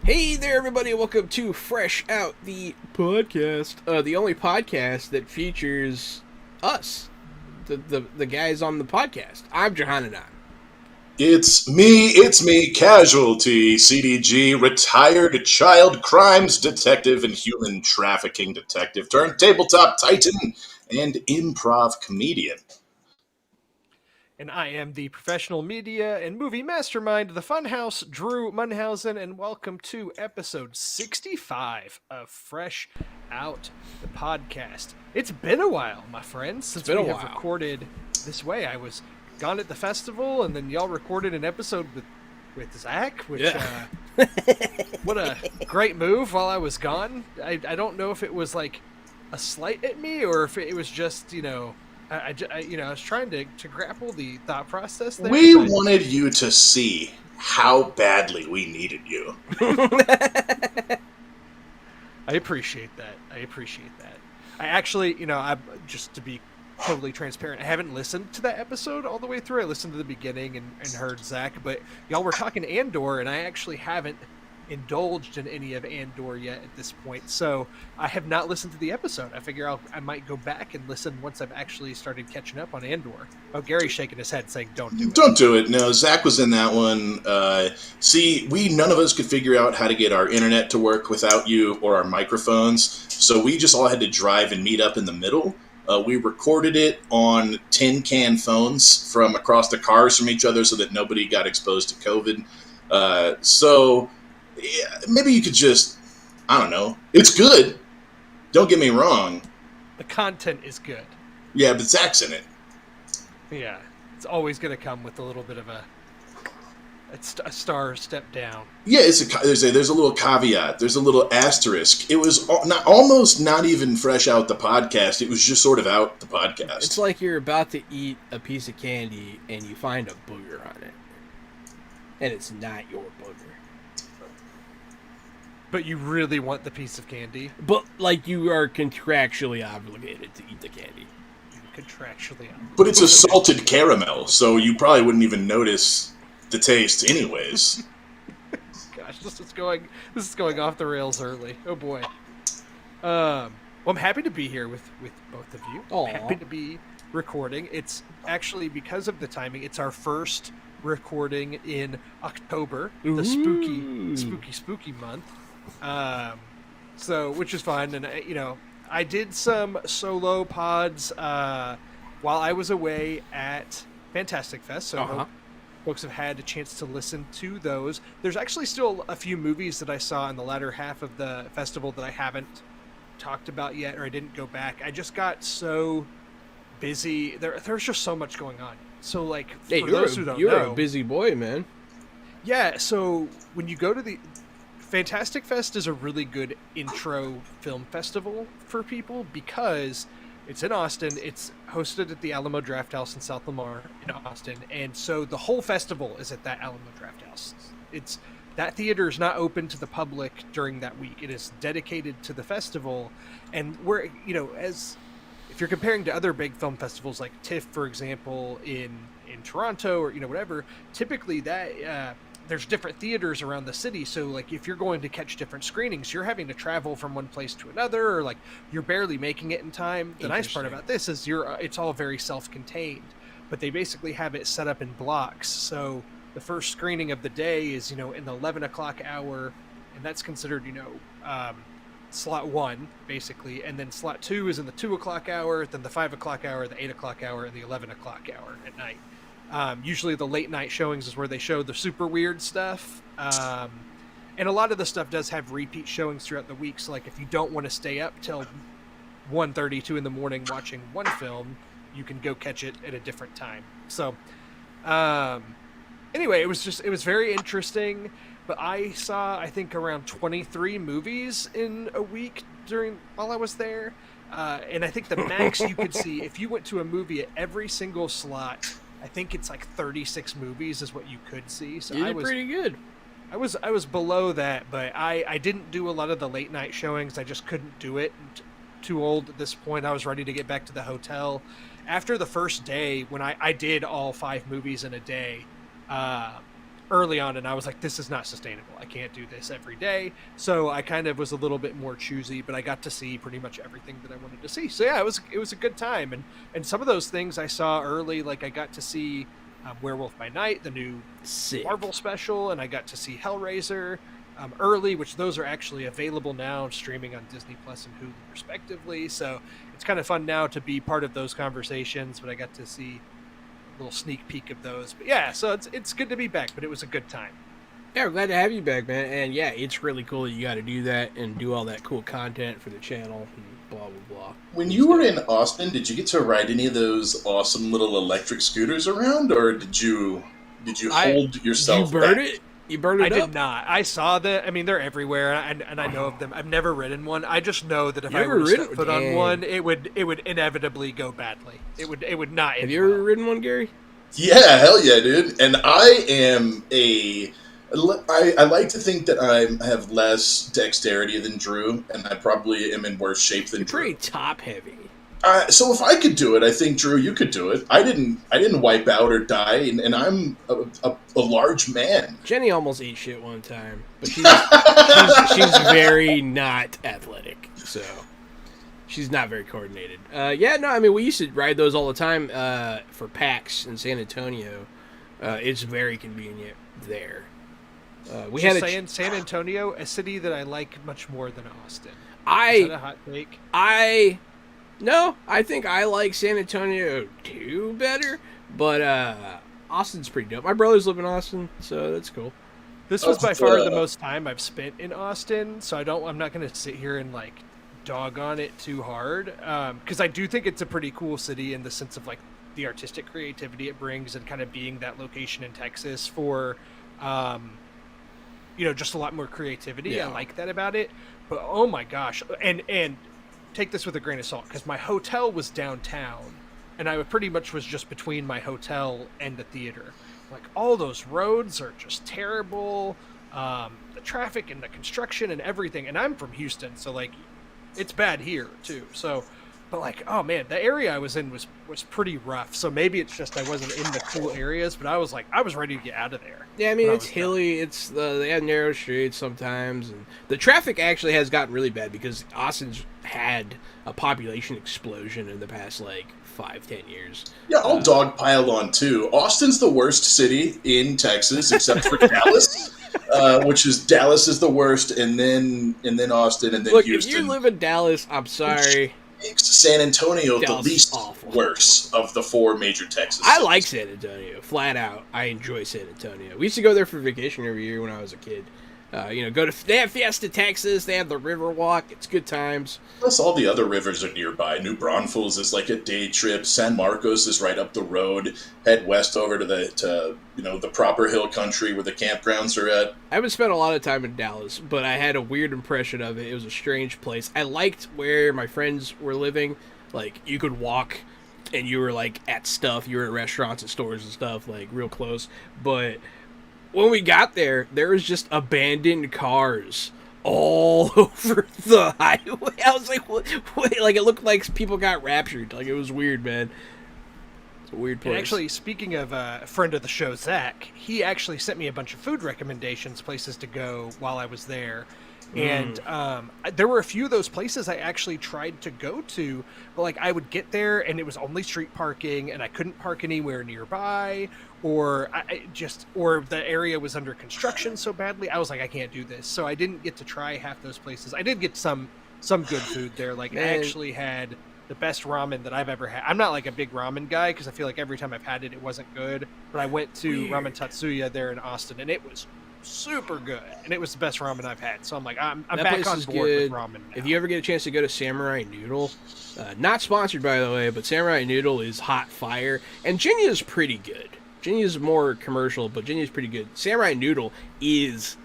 Hey there, everybody! Welcome to Fresh Out, the podcast, the only podcast that features us, the guys on the podcast. I'm Johanan. It's me, Casualty, CDG, retired child crimes detective and human trafficking detective turned tabletop titan and improv comedian. And I am the professional media and movie mastermind of the Funhouse, Drew Munhausen, and welcome to episode 65 of Fresh Out, the podcast. It's been a while, my friends, since we have recorded this way. I was gone at the festival, and then y'all recorded an episode with Zach, which, what a great move while I was gone. I don't know if it was like a slight at me or if it was just, I was trying to grapple the thought process there. We wanted you to see how badly we needed you. I appreciate that. I actually, just to be totally transparent, I haven't listened to that episode all the way through. I listened to the beginning and heard Zach, but y'all were talking Andor, and I actually haven't indulged in any of Andor yet at this point, so I have not listened to the episode. I figure I might go back and listen once I've actually started catching up on Andor. Oh, Gary's shaking his head saying don't do it. Don't do it. No, Zach was in that one. None of us could figure out how to get our internet to work without you or our microphones, so we just all had to drive and meet up in the middle. We recorded it on tin can phones from across the cars from each other so that nobody got exposed to COVID. Yeah, maybe you could just, I don't know. It's good. Don't get me wrong. The content is good. Yeah, but Zach's in it. Yeah, it's always going to come with a little bit of a star step down. Yeah, there's a little caveat. There's a little asterisk. It was almost not even fresh out the podcast. It was just sort of out the podcast. It's like you're about to eat a piece of candy and you find a booger on it. And it's not your booger. But you really want the piece of candy? But, like, you are contractually obligated to eat the candy. Contractually obligated. But it's a salted caramel, so you probably wouldn't even notice the taste anyways. Gosh, this is going off the rails early. Oh, boy. Well, I'm happy to be here with both of you. Aww. I'm happy to be recording. It's actually, because of the timing, it's our first recording in October, the spooky month. Which is fun, and I did some solo pods while I was away at Fantastic Fest, so I hope folks have had a chance to listen to those. There's actually still a few movies that I saw in the latter half of the festival that I haven't talked about yet, or I didn't go back. I just got so busy. There's just so much going on. So, like, for those who don't know, you're a busy boy, man. Yeah, so when you go to the Fantastic Fest is a really good intro film festival for people because it's in Austin. It's hosted at the Alamo Drafthouse in South Lamar in Austin, and so the whole festival is at that Alamo Drafthouse. That theater is not open to the public during that week. It is dedicated to the festival, and if you're comparing to other big film festivals like TIFF, for example, in Toronto or whatever, typically that there's different theaters around the city. So like if you're going to catch different screenings, you're having to travel from one place to another, or like you're barely making it in time. The nice part about this is it's all very self-contained, but they basically have it set up in blocks. So the first screening of the day is in the 11 o'clock hour, and that's considered slot 1 basically, and then slot 2 is in the 2 o'clock hour, then the 5 o'clock hour, the 8 o'clock hour, and the 11 o'clock hour at night. Usually the late night showings is where they show the super weird stuff, and a lot of the stuff does have repeat showings throughout the week. So like if you don't want to stay up till 1:30, 2 in the morning watching one film, you can go catch it at a different time. So anyway, it was very interesting. But I saw, I think, around 23 movies in a week while I was there. And I think the max you could see, if you went to a movie at every single slot, I think it's like 36 movies is what you could see. So you did pretty good. I was below that, but I didn't do a lot of the late night showings. I just couldn't do it. Too old at this point. I was ready to get back to the hotel. After the first day, when I did all 5 movies in a day, early on, and I was like, this is not sustainable. I can't do this every day. So I kind of was a little bit more choosy, but I got to see pretty much everything that I wanted to see. So yeah, it was a good time. And some of those things I saw early, like I got to see Werewolf by Night, the new Marvel special, and I got to see Hellraiser early, which those are actually available now, streaming on Disney Plus and Hulu respectively. So it's kind of fun now to be part of those conversations, but I got to see little sneak peek of those. But yeah, so it's good to be back, but it was a good time. Yeah, we're glad to have you back, man. And yeah, it's really cool that you got to do that and do all that cool content for the channel and blah blah blah. When you were in Austin, did you get to ride any of those awesome little electric scooters around, or did you hold yourself You burned back? it? You burned it I up? did not. I saw that. I mean, they're everywhere, and I know of them. I've never ridden one. I just know that if I were to step foot on one, it would inevitably go badly. It would not. Have you ever ridden one, Gary? Yeah, hell yeah, dude. And I like to think that I have less dexterity than Drew, and I probably am in worse shape than Drew. Pretty top heavy. So if I could do it, I think Drew, you could do it. I didn't wipe out or die, and I'm a large man. Jenny almost ate shit one time, but she's very not athletic, so she's not very coordinated. I mean, we used to ride those all the time for PAX in San Antonio. It's very convenient there. We had San Antonio, a city that I like much more than Austin. Is that a hot take? No, I think I like San Antonio too better, but Austin's pretty dope. My brothers live in Austin, so that's cool. This was by far the most time I've spent in Austin, so I'm not going to sit here and like dog on it too hard, because I do think it's a pretty cool city in the sense of like the artistic creativity it brings and kind of being that location in Texas for, just a lot more creativity. Yeah. I like that about it, but oh my gosh, and take this with a grain of salt, because my hotel was downtown, and I pretty much was just between my hotel and the theater. Like, all those roads are just terrible, the traffic and the construction and everything, and I'm from Houston, so like it's bad here too. So, but like, oh man, the area I was in was pretty rough. So maybe it's just I wasn't in the cool areas, but I was ready to get out of there. Yeah, I mean, it's hilly. It's they have narrow streets sometimes, and the traffic actually has gotten really bad because Austin's had a population explosion in the past 5-10 years. Yeah, I'll dogpile on too. Austin's the worst city in Texas, except for Dallas, Dallas is the worst, and then Austin, and then Houston. If you live in Dallas, I'm sorry. Makes San Antonio Dallas the least worse of the 4 major Texas cities. I like San Antonio, flat out. I enjoy San Antonio. We used to go there for vacation every year when I was a kid. They have Fiesta, Texas. They have the Riverwalk. It's good times. Plus, all the other rivers are nearby. New Braunfels is like a day trip. San Marcos is right up the road. Head west over to the proper hill country where the campgrounds are at. I haven't spent a lot of time in Dallas, but I had a weird impression of it. It was a strange place. I liked where my friends were living. Like, you could walk, and you were at stuff. You were at restaurants and stores and stuff, real close. But when we got there, there was just abandoned cars all over the highway. I was like, what? It looked like people got raptured. It was weird, man. It's a weird place. And actually, speaking of a friend of the show, Zach, he actually sent me a bunch of food recommendations, places to go while I was there. And there were a few of those places I actually tried to go to, but I would get there and it was only street parking, and I couldn't park anywhere nearby, or or the area was under construction so badly. I was like, I can't do this. So I didn't get to try half those places. I did get some good food there. I actually had the best ramen that I've ever had. I'm not a big ramen guy because I feel like every time I've had it, it wasn't good. But I went to Ramen Tatsuya there in Austin, and it was super good, and it was the best ramen I've had. So I'm I'm back on board with ramen now. If you ever get a chance to go to Samurai Noodle, not sponsored by the way, but Samurai Noodle is hot fire, and Jinya's pretty good. Jinya's more commercial, but Jinya's pretty good. Samurai Noodle is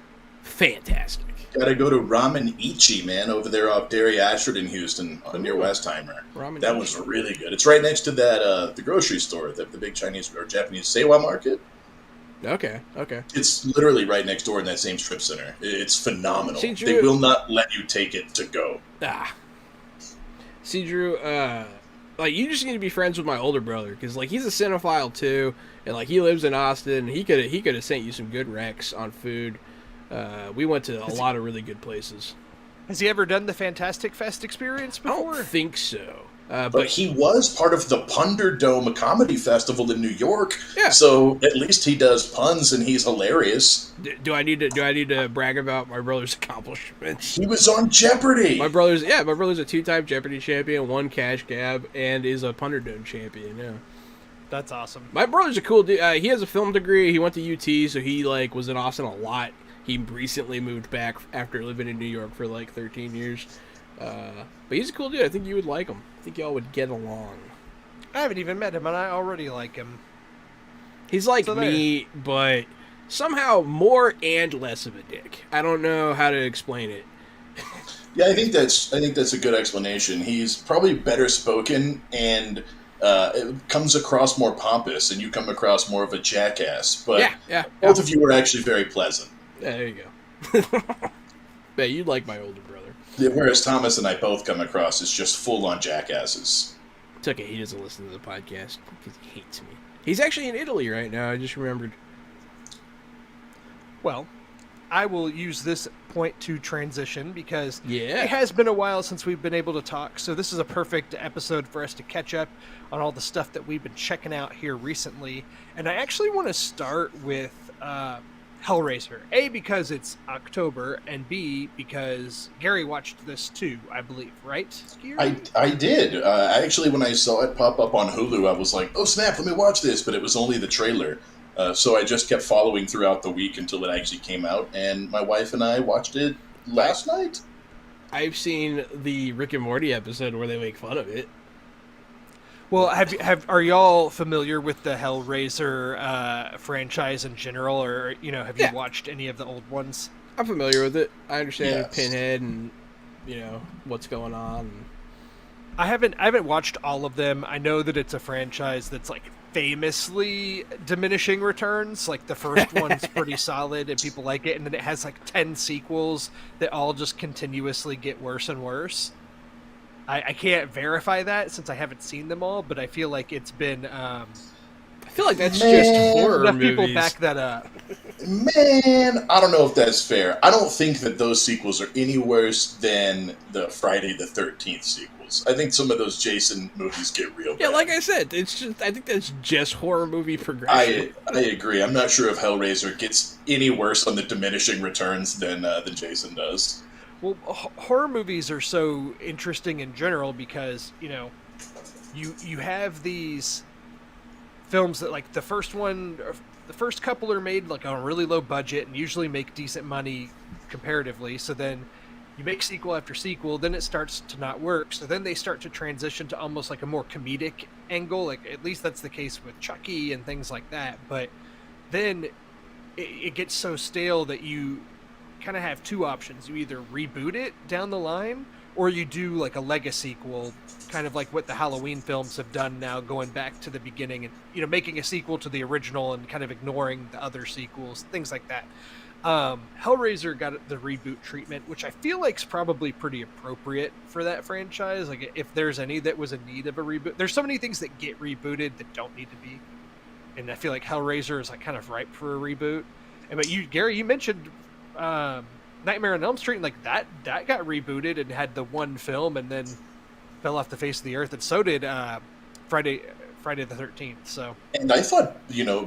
fantastic. Gotta go to Ramen Ichi, man, over there off Derry Ashford in Houston, near Westheimer. That was really good. It's right next to that the grocery store, the big Chinese or Japanese Seiwa market. Okay. It's literally right next door in that same strip center. It's phenomenal. See, Drew, they will not let you take it to go. See, Drew, like, you just need to be friends with my older brother, because, like, he's a cinephile, too, and, like, he lives in Austin, and he could have sent you some good recs on food. We went to a lot of really good places. Has he ever done the Fantastic Fest experience before? I don't think so. But he was part of the Punderdome Comedy Festival in New York. Yeah. So at least he does puns and he's hilarious. Do I need to brag about my brother's accomplishments? He was on Jeopardy. My brother's a 2-time Jeopardy champion, 1 cash gab, and is a Punderdome champion. Yeah. That's awesome. My brother's a cool dude. He has a film degree. He went to UT, so he like was in Austin a lot. He recently moved back after living in New York for like 13 years. But he's a cool dude. I think you would like him. I think y'all would get along. I haven't even met him, and I already like him. He's like me, but somehow more and less of a dick. I don't know how to explain it. Yeah, I think that's a good explanation. He's probably better spoken and it comes across more pompous, and you come across more of a jackass. But both of you are actually very pleasant. Yeah, there you go. Yeah, you'd like my older brother. Yeah, whereas Thomas and I both come across as just full-on jackasses. It's okay, he doesn't listen to the podcast because he hates me. He's actually in Italy right now, I just remembered. Well, I will use this point to transition because it has been a while since we've been able to talk, so this is a perfect episode for us to catch up on all the stuff that we've been checking out here recently. And I actually want to start with Hellraiser. A, because it's October, and B, because Gary watched this too, I believe, right, Gary? I did. Actually, when I saw it pop up on Hulu, I was like, oh snap, let me watch this, but it was only the trailer. So I just kept following throughout the week until it actually came out, and my wife and I watched it last night. I've seen the Rick and Morty episode where they make fun of it. Well, are y'all familiar with the Hellraiser franchise in general, or have you watched any of the old ones? I'm familiar with it. I understand Pinhead and what's going on. I haven't watched all of them. I know that it's a franchise that's like famously diminishing returns. Like the first one's pretty solid and people like it, and then it has like 10 sequels that all just continuously get worse and worse. I can't verify that since I haven't seen them all, but I feel like it's been I feel like that's just horror enough movies. People back that up. Man, I don't know if that's fair. I don't think that those sequels are any worse than the Friday the 13th sequels. I think some of those Jason movies get real bad. Yeah, like I said, I think that's just horror movie progression. I agree. I'm not sure if Hellraiser gets any worse on the diminishing returns than Jason does. Well, horror movies are so interesting in general because, you have these films that, like, the first couple are made, like, on a really low budget and usually make decent money comparatively. So then you make sequel after sequel, then it starts to not work. So then they start to transition to almost like a more comedic angle. Like, at least that's the case with Chucky and things like that. But then it gets so stale that you kind of have two options. You either reboot it down the line, or you do like a legacy sequel, kind of like what the Halloween films have done now, going back to the beginning and making a sequel to the original and kind of ignoring the other sequels, things like that. Hellraiser got the reboot treatment, which I feel like is probably pretty appropriate for that franchise. Like, if there's any that was in need of a reboot, there's so many things that get rebooted that don't need to be, and I feel like Hellraiser is like kind of ripe for a reboot. But you, Gary, you mentioned Nightmare on Elm Street, and like that got rebooted and had the one film and then fell off the face of the earth, and so did Friday the 13th. So, and I thought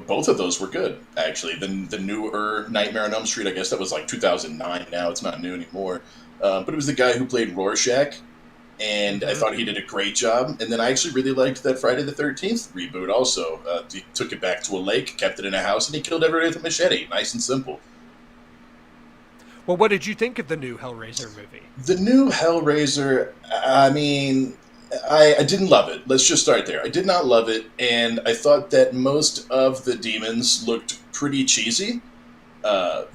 both of those were good actually. The newer Nightmare on Elm Street, I guess that was like 2009. Now it's not new anymore, but it was the guy who played Rorschach, and I thought he did a great job. And then I actually really liked that Friday the 13th reboot also. He took it back to a lake, kept it in a house, and he killed everybody with a machete. Nice and simple. Well, what did you think of the new Hellraiser movie? The new Hellraiser, I mean, I didn't love it. Let's just start there. I did not love it, and I thought that most of the demons looked pretty cheesy.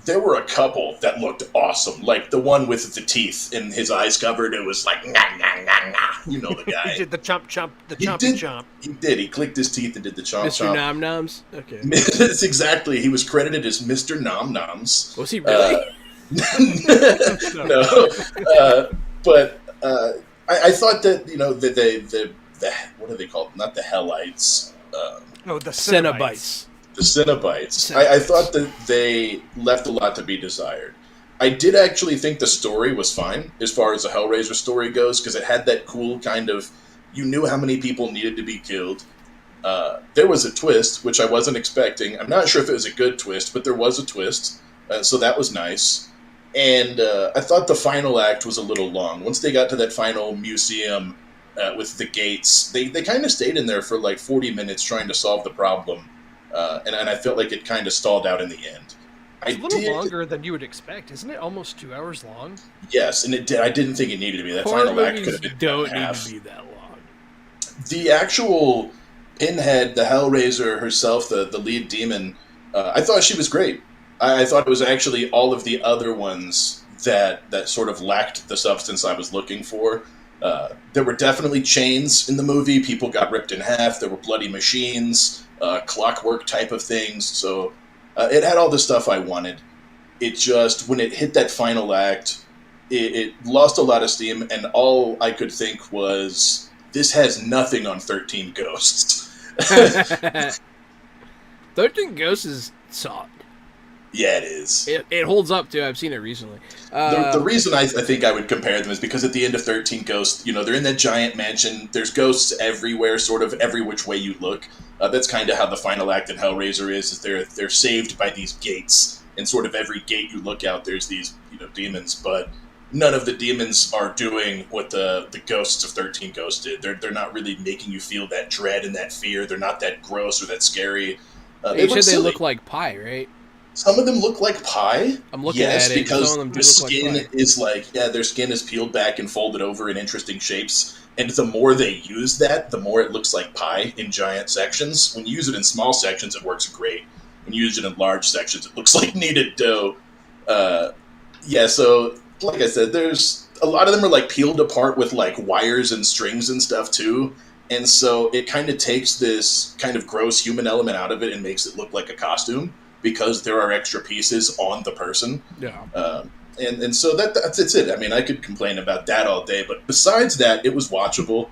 There were a couple that looked awesome, like the one with the teeth and his eyes covered. It was like, nah, nah, nah, nah. You know the guy. He did the chomp, the chompy chomp. He did. He clicked his teeth and did the chomp, Mr. chomp. Nom Noms? Okay. That's exactly. He was credited as Mr. Nom Noms. Was he really? No. But I thought that, what are they called? Not the Hellites. The Cenobites. The Cenobites. I thought that they left a lot to be desired. I did actually think the story was fine as far as the Hellraiser story goes, because it had that cool kind of, you knew how many people needed to be killed. There was a twist, which I wasn't expecting. I'm not sure if it was a good twist, but there was a twist, so that was nice. And I thought the final act was a little long. Once they got to that final museum with the gates, they kind of stayed in there for like 40 minutes trying to solve the problem, and I felt like it kind of stalled out in the end. It's a little longer than you would expect, isn't it? Almost 2 hours long. Yes, and it did. I didn't think it needed to be. That final act could have been don't half. need to be that long. The actual Pinhead, the Hellraiser herself, the lead demon, I thought she was great. I thought it was actually all of the other ones that sort of lacked the substance I was looking for. There were definitely chains in the movie. People got ripped in half. There were bloody machines, clockwork type of things. So it had all the stuff I wanted. It just, when it hit that final act, it lost a lot of steam, and all I could think was, this has nothing on 13 Ghosts. 13 Ghosts is solid. Yeah, it is. It holds up, too. I've seen it recently. The reason I think I would compare them is because at the end of 13 Ghosts, they're in that giant mansion. There's ghosts everywhere, sort of every which way you look. That's kind of how the final act in Hellraiser is they're saved by these gates. And sort of every gate you look out, there's these demons. But none of the demons are doing what the ghosts of 13 Ghosts did. They're not really making you feel that dread and that fear. They're not that gross or that scary. You said they look like pie, right? Some of them look like pie. I'm looking at it. Because some of them the skin is their skin is peeled back and folded over in interesting shapes. And the more they use that, the more it looks like pie in giant sections. When you use it in small sections, it works great. When you use it in large sections, it looks like kneaded dough. So like I said, there's a lot of them are like peeled apart with like wires and strings and stuff too. And so it kind of takes this kind of gross human element out of it and makes it look like a costume, because there are extra pieces on the person. Yeah. And so that's it. I mean, I could complain about that all day, but besides that, it was watchable.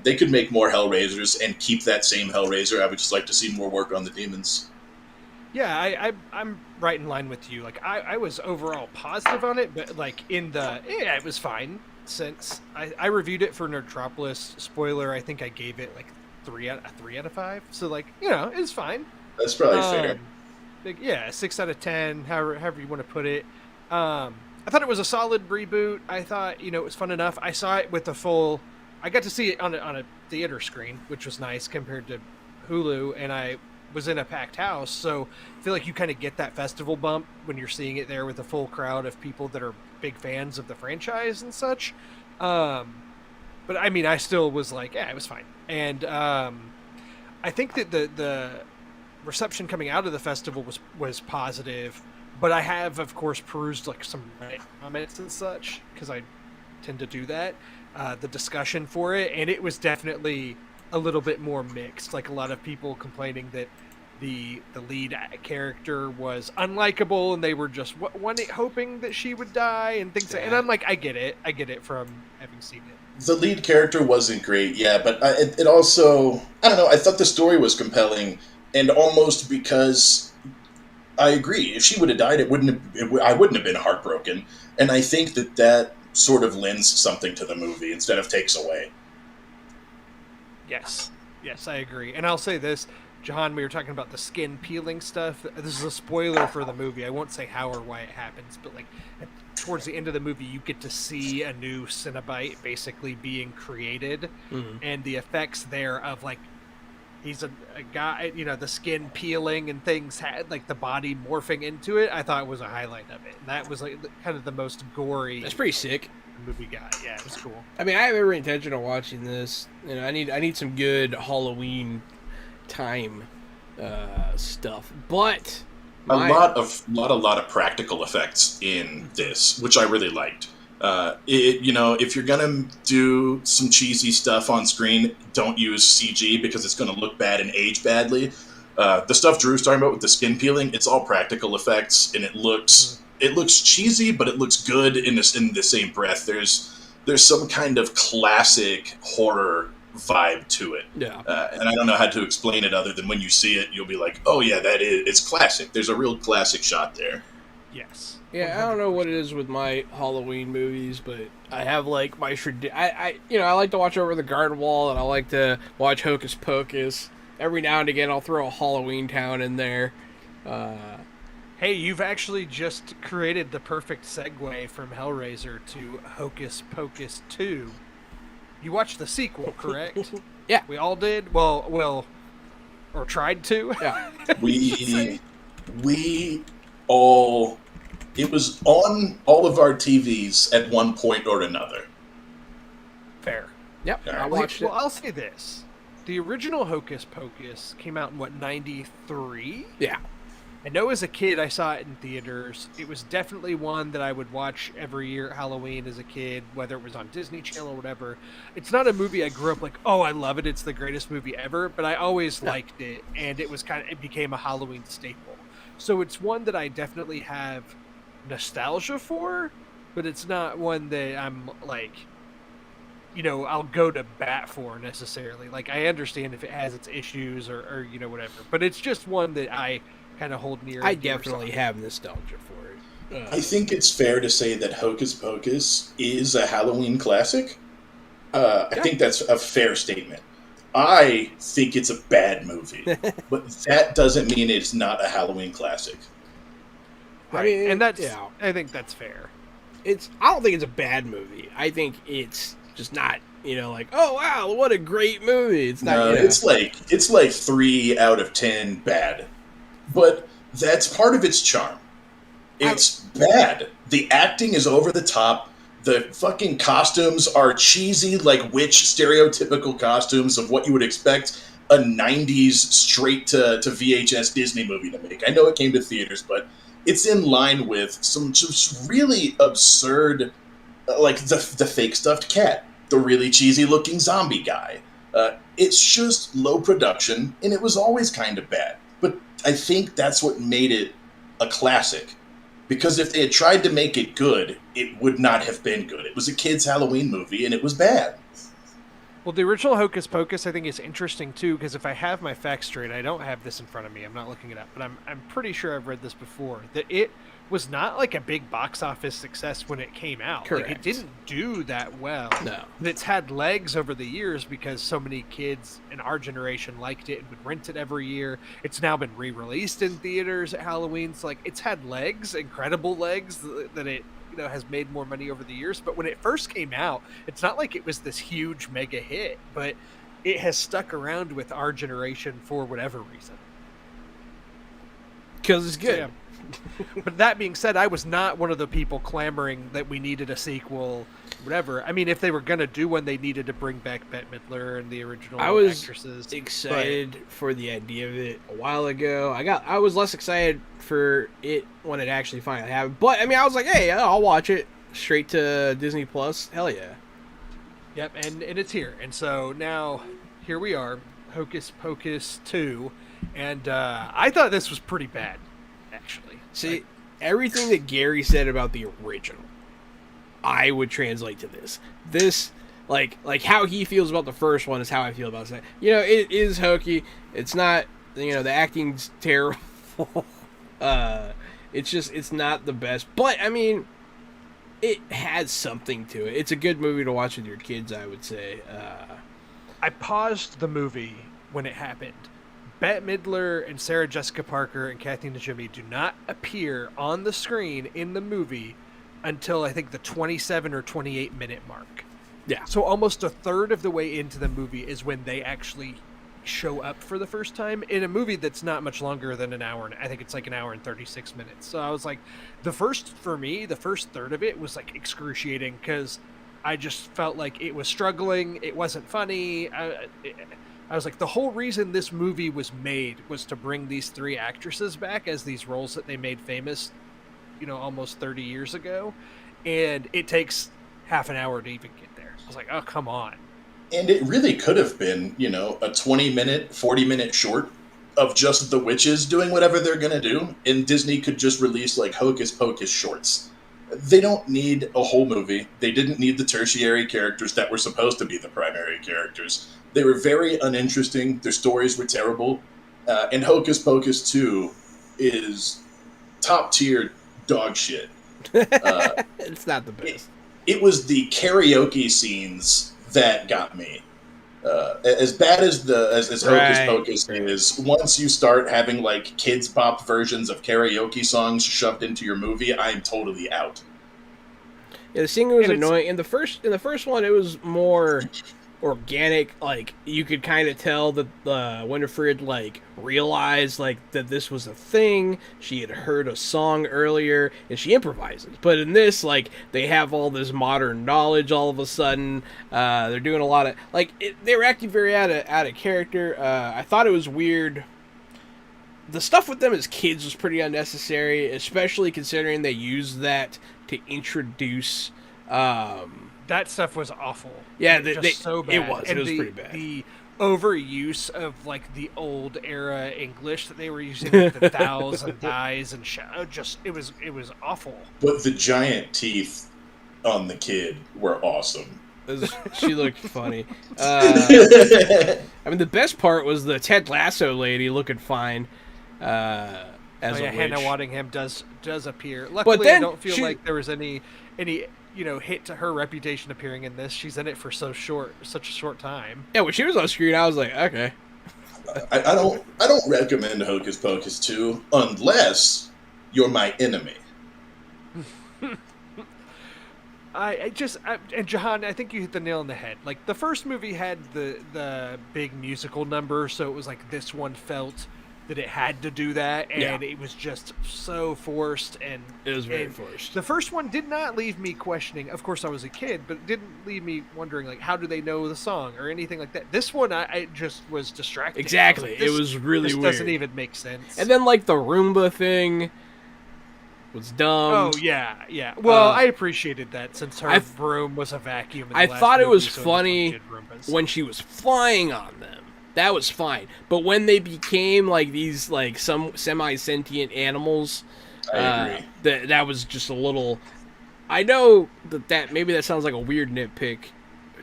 They could make more Hellraisers and keep that same Hellraiser. I would just like to see more work on the demons. Yeah, I'm right in line with you. Like, I was overall positive on it, but like it was fine. Since I reviewed it for Nerdtropolis, spoiler, I think I gave it like 3 out of 5. So like, it's fine. That's probably fair. 6 out of 10, however you want to put it. I thought it was a solid reboot. I thought, it was fun enough. I saw it with I got to see it on a theater screen, which was nice compared to Hulu, and I was in a packed house, so I feel like you kind of get that festival bump when you're seeing it there with a full crowd of people that are big fans of the franchise and such. But I mean, I still was like, yeah, it was fine. And I think that the reception coming out of the festival was positive, but I have, of course, perused like some Reddit comments and such, because I tend to do that, the discussion for it, and it was definitely a little bit more mixed. Like, a lot of people complaining that the lead character was unlikable, and they were just hoping that she would die and things. And I'm like, I get it from having seen it. The lead character wasn't great, but it also, I don't know, I thought the story was compelling, and almost because I agree, if she would have died, I wouldn't have been heartbroken, and I think that sort of lends something to the movie instead of takes away. Yes, I agree. And I'll say this, Jahan, we were talking about the skin peeling stuff. This is a spoiler for the movie. I won't say how or why it happens, but like towards the end of the movie, you get to see a new Cenobite basically being created, and the effects there of like he's a guy, the skin peeling and things had like the body morphing into it. I thought was a highlight of it. And that was like kind of the most gory. That's pretty sick. Movie guy. Yeah, it was cool. I mean, I have every intention of watching this. I need some good Halloween time stuff, but a lot of practical effects in this, which I really liked. If you're gonna do some cheesy stuff on screen, don't use CG because it's gonna look bad and age badly. The stuff Drew's talking about with the skin peeling, it's all practical effects, and it looks cheesy, but it looks good in the same breath. There's some kind of classic horror vibe to it. Yeah. And I don't know how to explain it other than when you see it, you'll be like, oh yeah, it's classic. There's a real classic shot there. Yes. Yeah, 100%. I don't know what it is with my Halloween movies, but I have like my I like to watch Over the Garden Wall, and I like to watch Hocus Pocus. Every now and again, I'll throw a Halloween Town in there. Hey, you've actually just created the perfect segue from Hellraiser to Hocus Pocus 2. You watched the sequel, correct? Yeah. We all did? Well, or tried to? Yeah. We all... It was on all of our TVs at one point or another. Fair. Yep, Right. I watched it. Well, I'll say this. The original Hocus Pocus came out in, 93? Yeah. I know as a kid I saw it in theaters. It was definitely one that I would watch every year at Halloween as a kid, whether it was on Disney Channel or whatever. It's not a movie I grew up like, oh, I love it, it's the greatest movie ever, but I always liked it, and it became a Halloween staple. So it's one that I definitely have nostalgia for, but it's not one that I'm like, I'll go to bat for necessarily. Like, I understand if it has its issues or whatever, but it's just one that I kind of hold near. I definitely have nostalgia for it. I think it's fair to say that Hocus Pocus is a Halloween classic. I think that's a fair statement. I think it's a bad movie, but that doesn't mean it's not a Halloween classic. Right. I mean, and I think that's fair. I don't think it's a bad movie. I think it's just not, like, oh wow, what a great movie. It's not. No, it's like 3 out of 10 bad, but that's part of its charm. It's bad. The acting is over the top. The fucking costumes are cheesy, like witch stereotypical costumes of what you would expect a 90s straight to VHS Disney movie to make. I know it came to theaters, but it's in line with some just really absurd, like the fake stuffed cat, the really cheesy looking zombie guy. It's just low production, and it was always kind of bad. But I think that's what made it a classic. Because if they had tried to make it good, it would not have been good. It was a kid's Halloween movie, and it was bad. Well, the original Hocus Pocus, I think, is interesting, too, because if I have my facts straight, I don't have this in front of me, I'm not looking it up, but I'm pretty sure I've read this before, that it was not, like, a big box office success when it came out. Correct. Like, it didn't do that well. No. But it's had legs over the years because so many kids in our generation liked it and would rent it every year. It's now been re-released in theaters at Halloween. So, like, it's had legs, incredible legs, that it has made more money over the years. But when it first came out, it's not like it was this huge mega hit, but it has stuck around with our generation for whatever reason. Because it's good. So, yeah. But that being said, I was not one of the people clamoring that we needed a sequel, whatever. I mean, if they were going to do one, they needed to bring back Bette Midler and the original actresses. I was excited for the idea of it a while ago. I was less excited for it when it actually finally happened. But, I mean, I was like, hey, I'll watch it straight to Disney Plus. Hell yeah. Yep, and it's here. And so now, here we are, Hocus Pocus 2. And I thought this was pretty bad, actually. See, everything that Gary said about the original, I would translate to this. This, like how he feels about the first one is how I feel about it. It is hokey. It's not, the acting's terrible. It's not the best. But, I mean, it has something to it. It's a good movie to watch with your kids, I would say. I paused the movie when it happened. Bette Midler and Sarah Jessica Parker and Kathy Najimy do not appear on the screen in the movie until I think the 27 or 28 minute mark. Yeah. So almost a third of the way into the movie is when they actually show up for the first time in a movie that's not much longer than an hour. I think it's like an hour and 36 minutes. So I was like, the first third of it was like excruciating because I just felt like it was struggling. It wasn't funny. I was like, the whole reason this movie was made was to bring these 3 actresses back as these roles that they made famous, almost 30 years ago. And it takes half an hour to even get there. I was like, oh, come on. And it really could have been, a 20-minute, 40-minute short of just the witches doing whatever they're going to do. And Disney could just release, like, Hocus Pocus shorts. They don't need a whole movie. They didn't need the tertiary characters that were supposed to be the primary characters. They were very uninteresting. Their stories were terrible. And Hocus Pocus 2 is top tier dog shit. It's not the best. It was the karaoke scenes that got me. As bad as Hocus Pocus is, once you start having like kids bop versions of karaoke songs shoved into your movie, I'm totally out. Yeah, the singing was annoying. In the first one, it was more organic. Like you could kind of tell that Winifred like realized like that this was a thing. She had heard a song earlier and she improvises. But in this, like they have all this modern knowledge all of a sudden. They're doing a lot of like they were acting very out of character. I thought it was weird. The stuff with them as kids was pretty unnecessary, especially considering they used that to introduce. That stuff was awful. Yeah, so bad. It was pretty bad. The overuse of like the old era English that they were using, like, the thous and thys and it was awful. But the giant teeth on the kid were awesome. She looked funny. I mean, the best part was the Ted Lasso lady looking fine. As a witch. Hannah Waddingham does appear. Luckily, but then I don't feel like there was any hit to her reputation appearing in this. She's in it for such a short time. Yeah, when she was on screen, I was like, okay. I don't recommend Hocus Pocus 2 unless you're my enemy. And Jahan, I think you hit the nail on the head. Like the first movie had the big musical number, so it was like this one felt that it had to do that, and it was just so forced, and it was very forced. The first one did not leave me questioning. Of course, I was a kid, but it didn't leave me wondering like how do they know the song or anything like that. This one, I just was distracted. Exactly, it was really this weird. Doesn't even make sense. And then like the Roomba thing was dumb. Oh yeah. Well, I appreciated that since her broom was a vacuum. I thought it was funny when she was flying on them. That was fine, but when they became like these like some semi-sentient animals, I agree. That was just a little. I know that maybe that sounds like a weird nitpick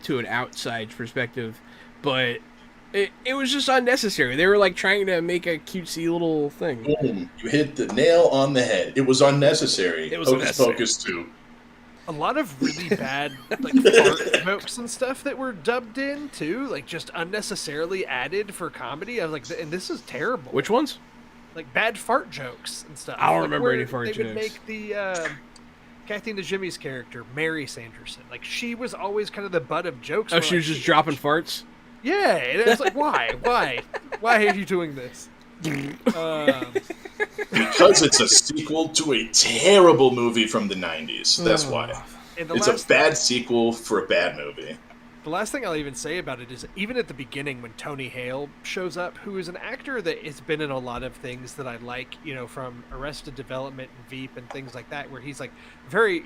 to an outside perspective, but it was just unnecessary. They were like trying to make a cutesy little thing. Boom! You hit the nail on the head. It was unnecessary. It was Hocus Pocus 2. A lot of really bad like fart jokes and stuff that were dubbed in too, like just unnecessarily added for comedy. I was like, and this is terrible. Which ones? Like bad fart jokes and stuff. I don't remember any fart jokes. They would make the Kathy and Jimmy's character, Mary Sanderson, like she was always kind of the butt of jokes. Oh, she was just dropping farts? Yeah, and I was like, why are you doing this? Because it's a sequel to a terrible movie from the 90s. That's why. It's a bad sequel for a bad movie. The last thing I'll even say about it is even at the beginning when Tony Hale shows up, who is an actor that has been in a lot of things that I like, from Arrested Development and Veep and things like that, where he's like very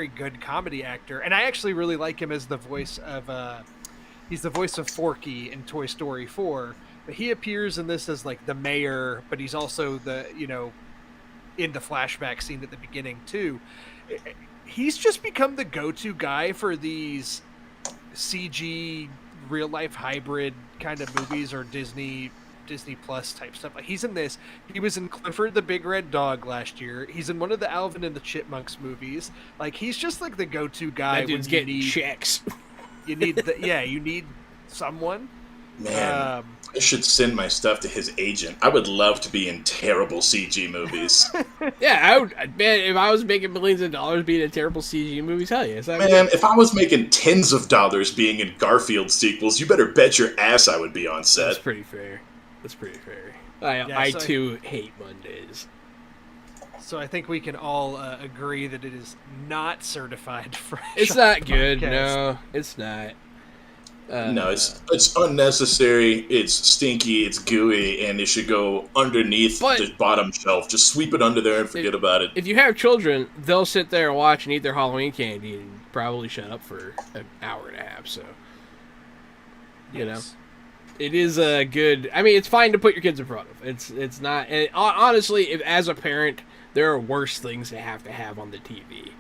good comedy actor. And I actually really like him as the voice of he's the voice of Forky in Toy Story 4. But he appears in this as like the mayor, but he's also the, in the flashback scene at the beginning too. He's just become the go-to guy for these CG real life hybrid kind of movies or Disney Plus type stuff. Like he's in this. He was in Clifford the Big Red Dog last year. He's in one of the Alvin and the Chipmunks movies. Like he's just like the go-to guy. That dude's getting checks. You need you need someone. Man, I should send my stuff to his agent. I would love to be in terrible CG movies. Yeah, I would. Man, if I was making millions of dollars being in terrible CG movies, hell yeah. Man, if I was making tens of dollars being in Garfield sequels, you better bet your ass I would be on set. That's pretty fair. I too hate Mondays. So I think we can all agree that it is not certified fresh. It's not good. No, it's not. No, it's unnecessary, it's stinky, it's gooey, and it should go underneath the bottom shelf. Just sweep it under there and forget about it. If you have children, they'll sit there and watch and eat their Halloween candy and probably shut up for an hour and a half, so... It is a good... I mean, it's fine to put your kids in front of. It's not... And honestly, as a parent, there are worse things to have on the TV.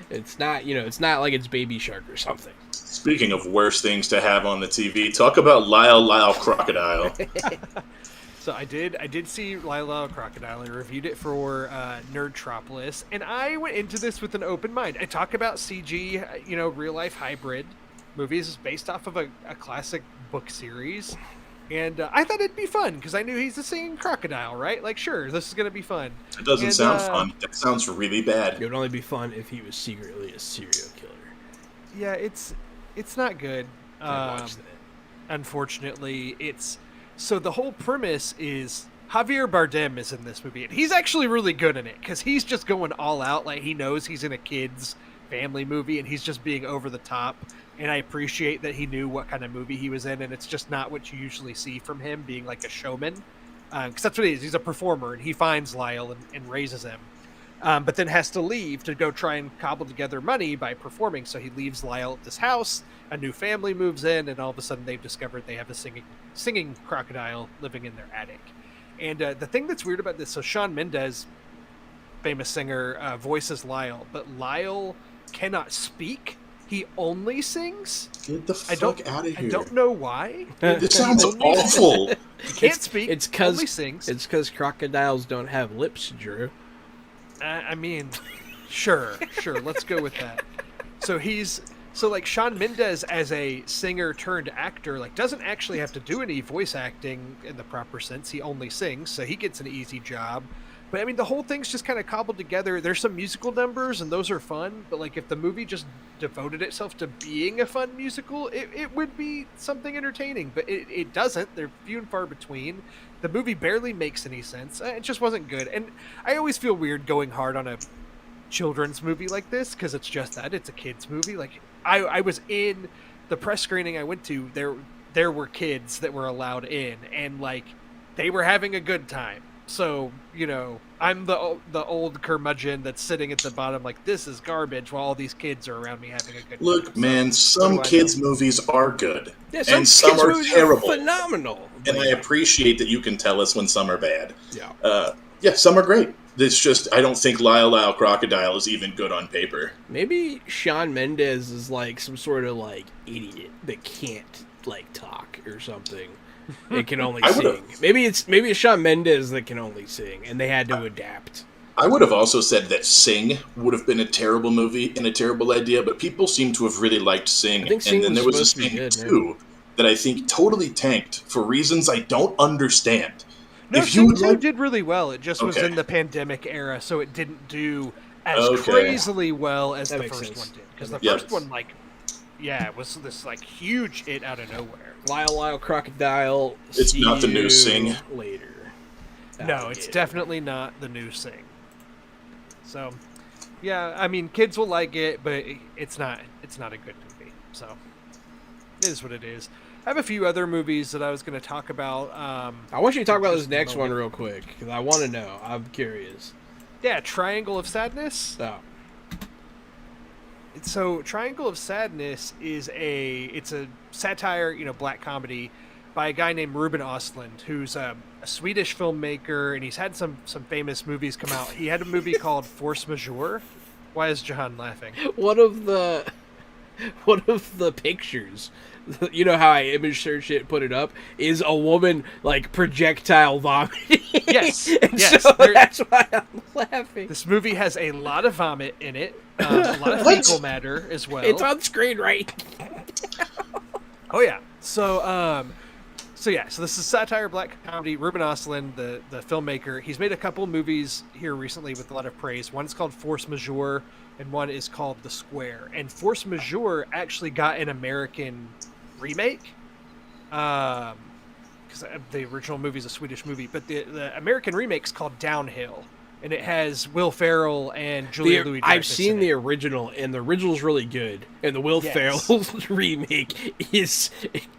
It's not, it's not like it's Baby Shark or something. Speaking of worst things to have on the TV, talk about Lyle Crocodile. So I did see Lyle Crocodile. I reviewed it for Nerdtropolis, and I went into this with an open mind. I talk about CG, real life hybrid movies based off of a classic book series, and I thought it'd be fun because I knew he's a singing crocodile, right? Like, sure, this is gonna be fun. It doesn't sound fun. That sounds really bad. It would only be fun if he was secretly a serial killer. Yeah, it's not good. Watch that. Unfortunately, so the whole premise is Javier Bardem is in this movie, and he's actually really good in it because he's just going all out. Like, he knows he's in a kid's family movie, and he's just being over the top. And I appreciate that he knew what kind of movie he was in, and it's just not what you usually see from him, being like a showman. Because that's what he is. He's a performer, and he finds Lyle and raises him. But then has to leave to go try and cobble together money by performing. So he leaves Lyle at this house. A new family moves in, and all of a sudden they've discovered they have a singing crocodile living in their attic. And the thing that's weird about this, so Shawn Mendes, famous singer, voices Lyle, but Lyle cannot speak. He only sings. Get the fuck out of here. I don't know why. This sounds awful. He can't speak. Only sings. It's because crocodiles don't have lips, Drew. I mean, sure. Let's go with that. So like Shawn Mendes as a singer turned actor, like doesn't actually have to do any voice acting in the proper sense. He only sings, so he gets an easy job. But I mean, the whole thing's just kind of cobbled together. There's some musical numbers, and those are fun. But like, if the movie just devoted itself to being a fun musical, it would be something entertaining. But it doesn't. They're few and far between. The movie barely makes any sense. It just wasn't good. And I always feel weird going hard on a children's movie like this because it's just that. It's a kid's movie. Like, I was in the press screening I went to. There were kids that were allowed in, and like they were having a good time. So, I'm the old curmudgeon that's sitting at the bottom like, this is garbage, while all these kids are around me having a good time. Look, man, some kids' movies are good, Yeah, and some are terrible. Phenomenal. And I appreciate that you can tell us when some are bad. Yeah. Yeah, some are great. It's just, I don't think Lyle Crocodile is even good on paper. Maybe Shawn Mendes is like some sort of like idiot that can't like talk or something. It can only sing. Maybe it's Shawn Mendes that can only sing, and they had to adapt. I would have also said that Sing would have been a terrible movie and a terrible idea, but people seem to have really liked Sing. And then there was a Sing 2 that I think totally tanked for reasons I don't understand. No, Sing 2 did really well. It just was in the pandemic era, so it didn't do as crazily well as the first one did. Because the first one, was this like huge hit out of nowhere. Lyle Crocodile. It's not the new Sing. Later. No, it's definitely not the new Sing. So, yeah, I mean, kids will like it, but it's not a good movie. So, it is what it is. I have a few other movies that I was going to talk about. I want you to talk about this next one real quick, because I want to know. I'm curious. Yeah, Triangle of Sadness. Oh. So, Triangle of Sadness is a satire, black comedy by a guy named Ruben Östlund, who's a Swedish filmmaker, and he's had some famous movies come out. He had a movie called Force Majeure. Why is John laughing? One of the pictures, you know how I image search it, put it up, is a woman like projectile vomiting. Yes, yes. So that's why I'm laughing. This movie has a lot of vomit in it, a lot of fecal matter as well. It's on screen, right? Oh yeah. So this is satire black comedy. Ruben Östlund, the filmmaker, he's made a couple movies here recently with a lot of praise. One is called Force Majeure, and one is called The Square. And Force Majeure actually got an American remake, because the original movie is a Swedish movie, but the American remake is called Downhill, and it has Will Ferrell and Julia Louis-Dreyfus. I've seen the original, and the original's really good, and the Will Ferrell remake is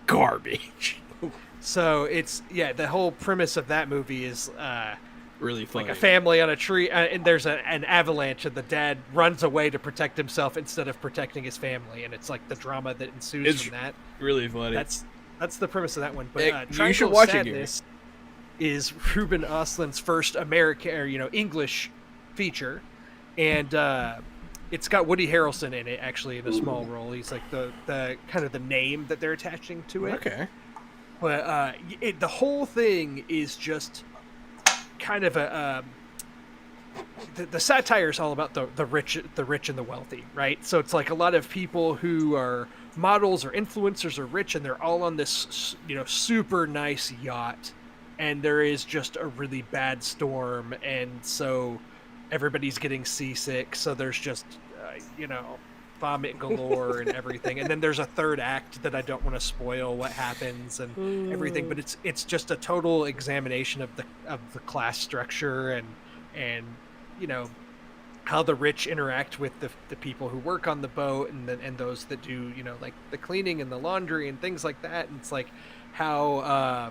garbage. So the whole premise of that movie is really funny. Like a family on a tree, and there's an avalanche, and the dad runs away to protect himself instead of protecting his family, and it's like the drama that ensues from that. Really funny. That's the premise of that one. But you should watch Sadness is Ruben Östlund's first American, English feature, and It's got Woody Harrelson in it, actually, in a small role. He's like the kind of the name that they're attaching to it. Okay. But the whole thing is just kind of a the satire is all about the rich and the wealthy, right? So it's like a lot of people who are models or influencers are rich, and they're all on this super nice yacht, and there is just a really bad storm, and so everybody's getting seasick. So there's just vomit galore and everything. And then there's a third act that I don't want to spoil what happens and everything, but it's just a total examination of the class structure and how the rich interact with the people who work on the boat and those that do like the cleaning and the laundry and things like that. And it's like how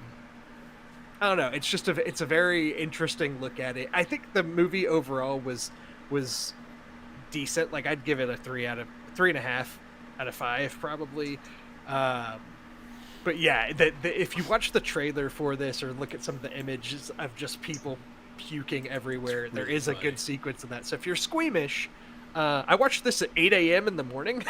I don't know, it's a very interesting look at it. I think the movie overall was decent. Like, I'd give it a 3.5 out of 5 probably. But yeah, if you watch the trailer for this or look at some of the images of just people puking everywhere, there is a good sequence in that. So if you're squeamish, I watched this at 8 a.m. in the morning.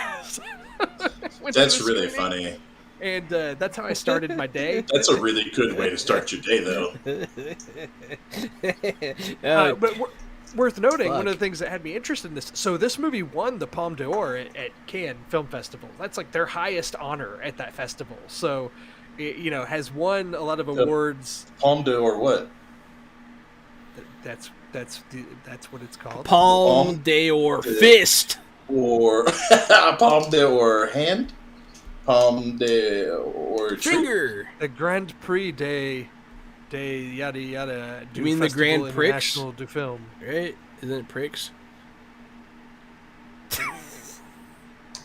That's really funny. And that's how I started my day. That's a really good way to start your day, though. But worth noting, one of the things that had me interested in this, so this movie won the Palme d'Or at Cannes Film Festival. That's like their highest honor at that festival. So, it, has won a lot of awards. Palme d'Or what? That's what it's called. Palme d'Or fist. Or Palme d'Or hand? Palme d'Or finger. The Grand Prix de yada yada. You mean the Grand Prix? Du film. Right? Isn't it Prix?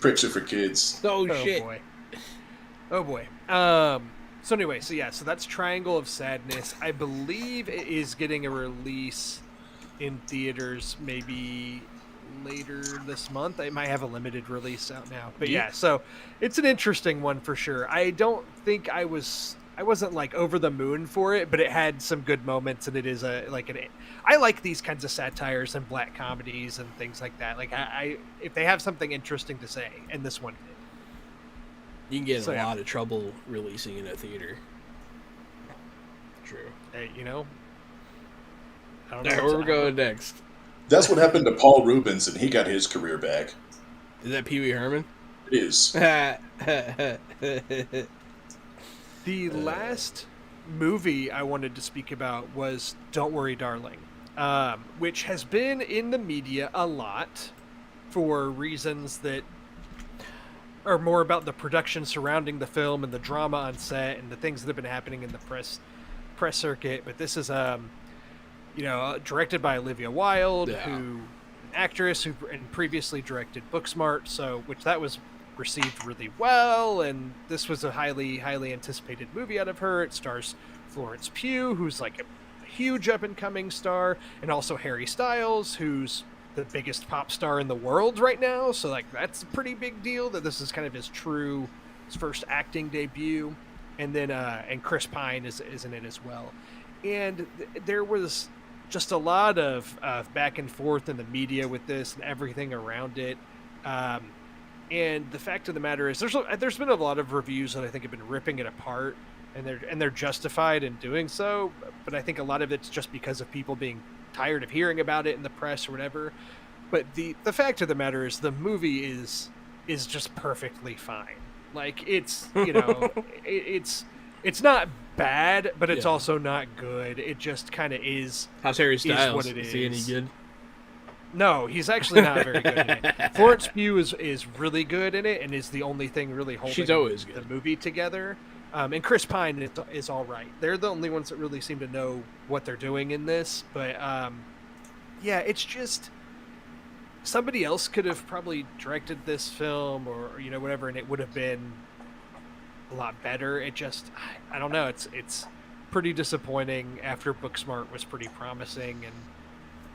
Pricks are for kids. Oh shit. Boy. Oh boy. So anyway, so that's Triangle of Sadness. I believe it is getting a release in theaters maybe later this month. It might have a limited release out now. But yeah, so it's an interesting one for sure. I don't think I wasn't like over the moon for it, but it had some good moments, and it is I like these kinds of satires and black comedies and things like that. Like I if they have something interesting to say, and this one did. You can get in a lot of trouble releasing in a theater. True. Hey, I don't know. Where we're going next? That's what happened to Paul Rubens, and he got his career back. Is that Pee Wee Herman? It is. The last movie I wanted to speak about was Don't Worry, Darling, which has been in the media a lot for reasons that are more about the production surrounding the film and the drama on set and the things that have been happening in the press circuit. But this is directed by Olivia Wilde, who an actress who previously directed Booksmart, which was received really well, and this was a highly anticipated movie out of her. It stars Florence Pugh, who's like a huge up and coming star, and also Harry Styles, who's the biggest pop star in the world right now. So like that's a pretty big deal that this is kind of his first acting debut. And then and Chris Pine is in it as well. And there was just a lot of back and forth in the media with this and everything around it. And the fact of the matter is, there's been a lot of reviews that I think have been ripping it apart, and they're justified in doing so. But I think a lot of it's just because of people being tired of hearing about it in the press or whatever. But the fact of the matter is, the movie is just perfectly fine. Like it's it's not bad, but it's also not good. It just kind of is. How's Harry Styles? What it is. Is he any good? No, he's actually not very good in it. Florence Pugh is really good in it and is the only thing really holding She's always good. the movie together. And Chris Pine is all right. They're the only ones that really seem to know what they're doing in this. But yeah, it's just somebody else could have probably directed this film or whatever, and it would have been a lot better. It just, I don't know. It's pretty disappointing after Booksmart was pretty promising. And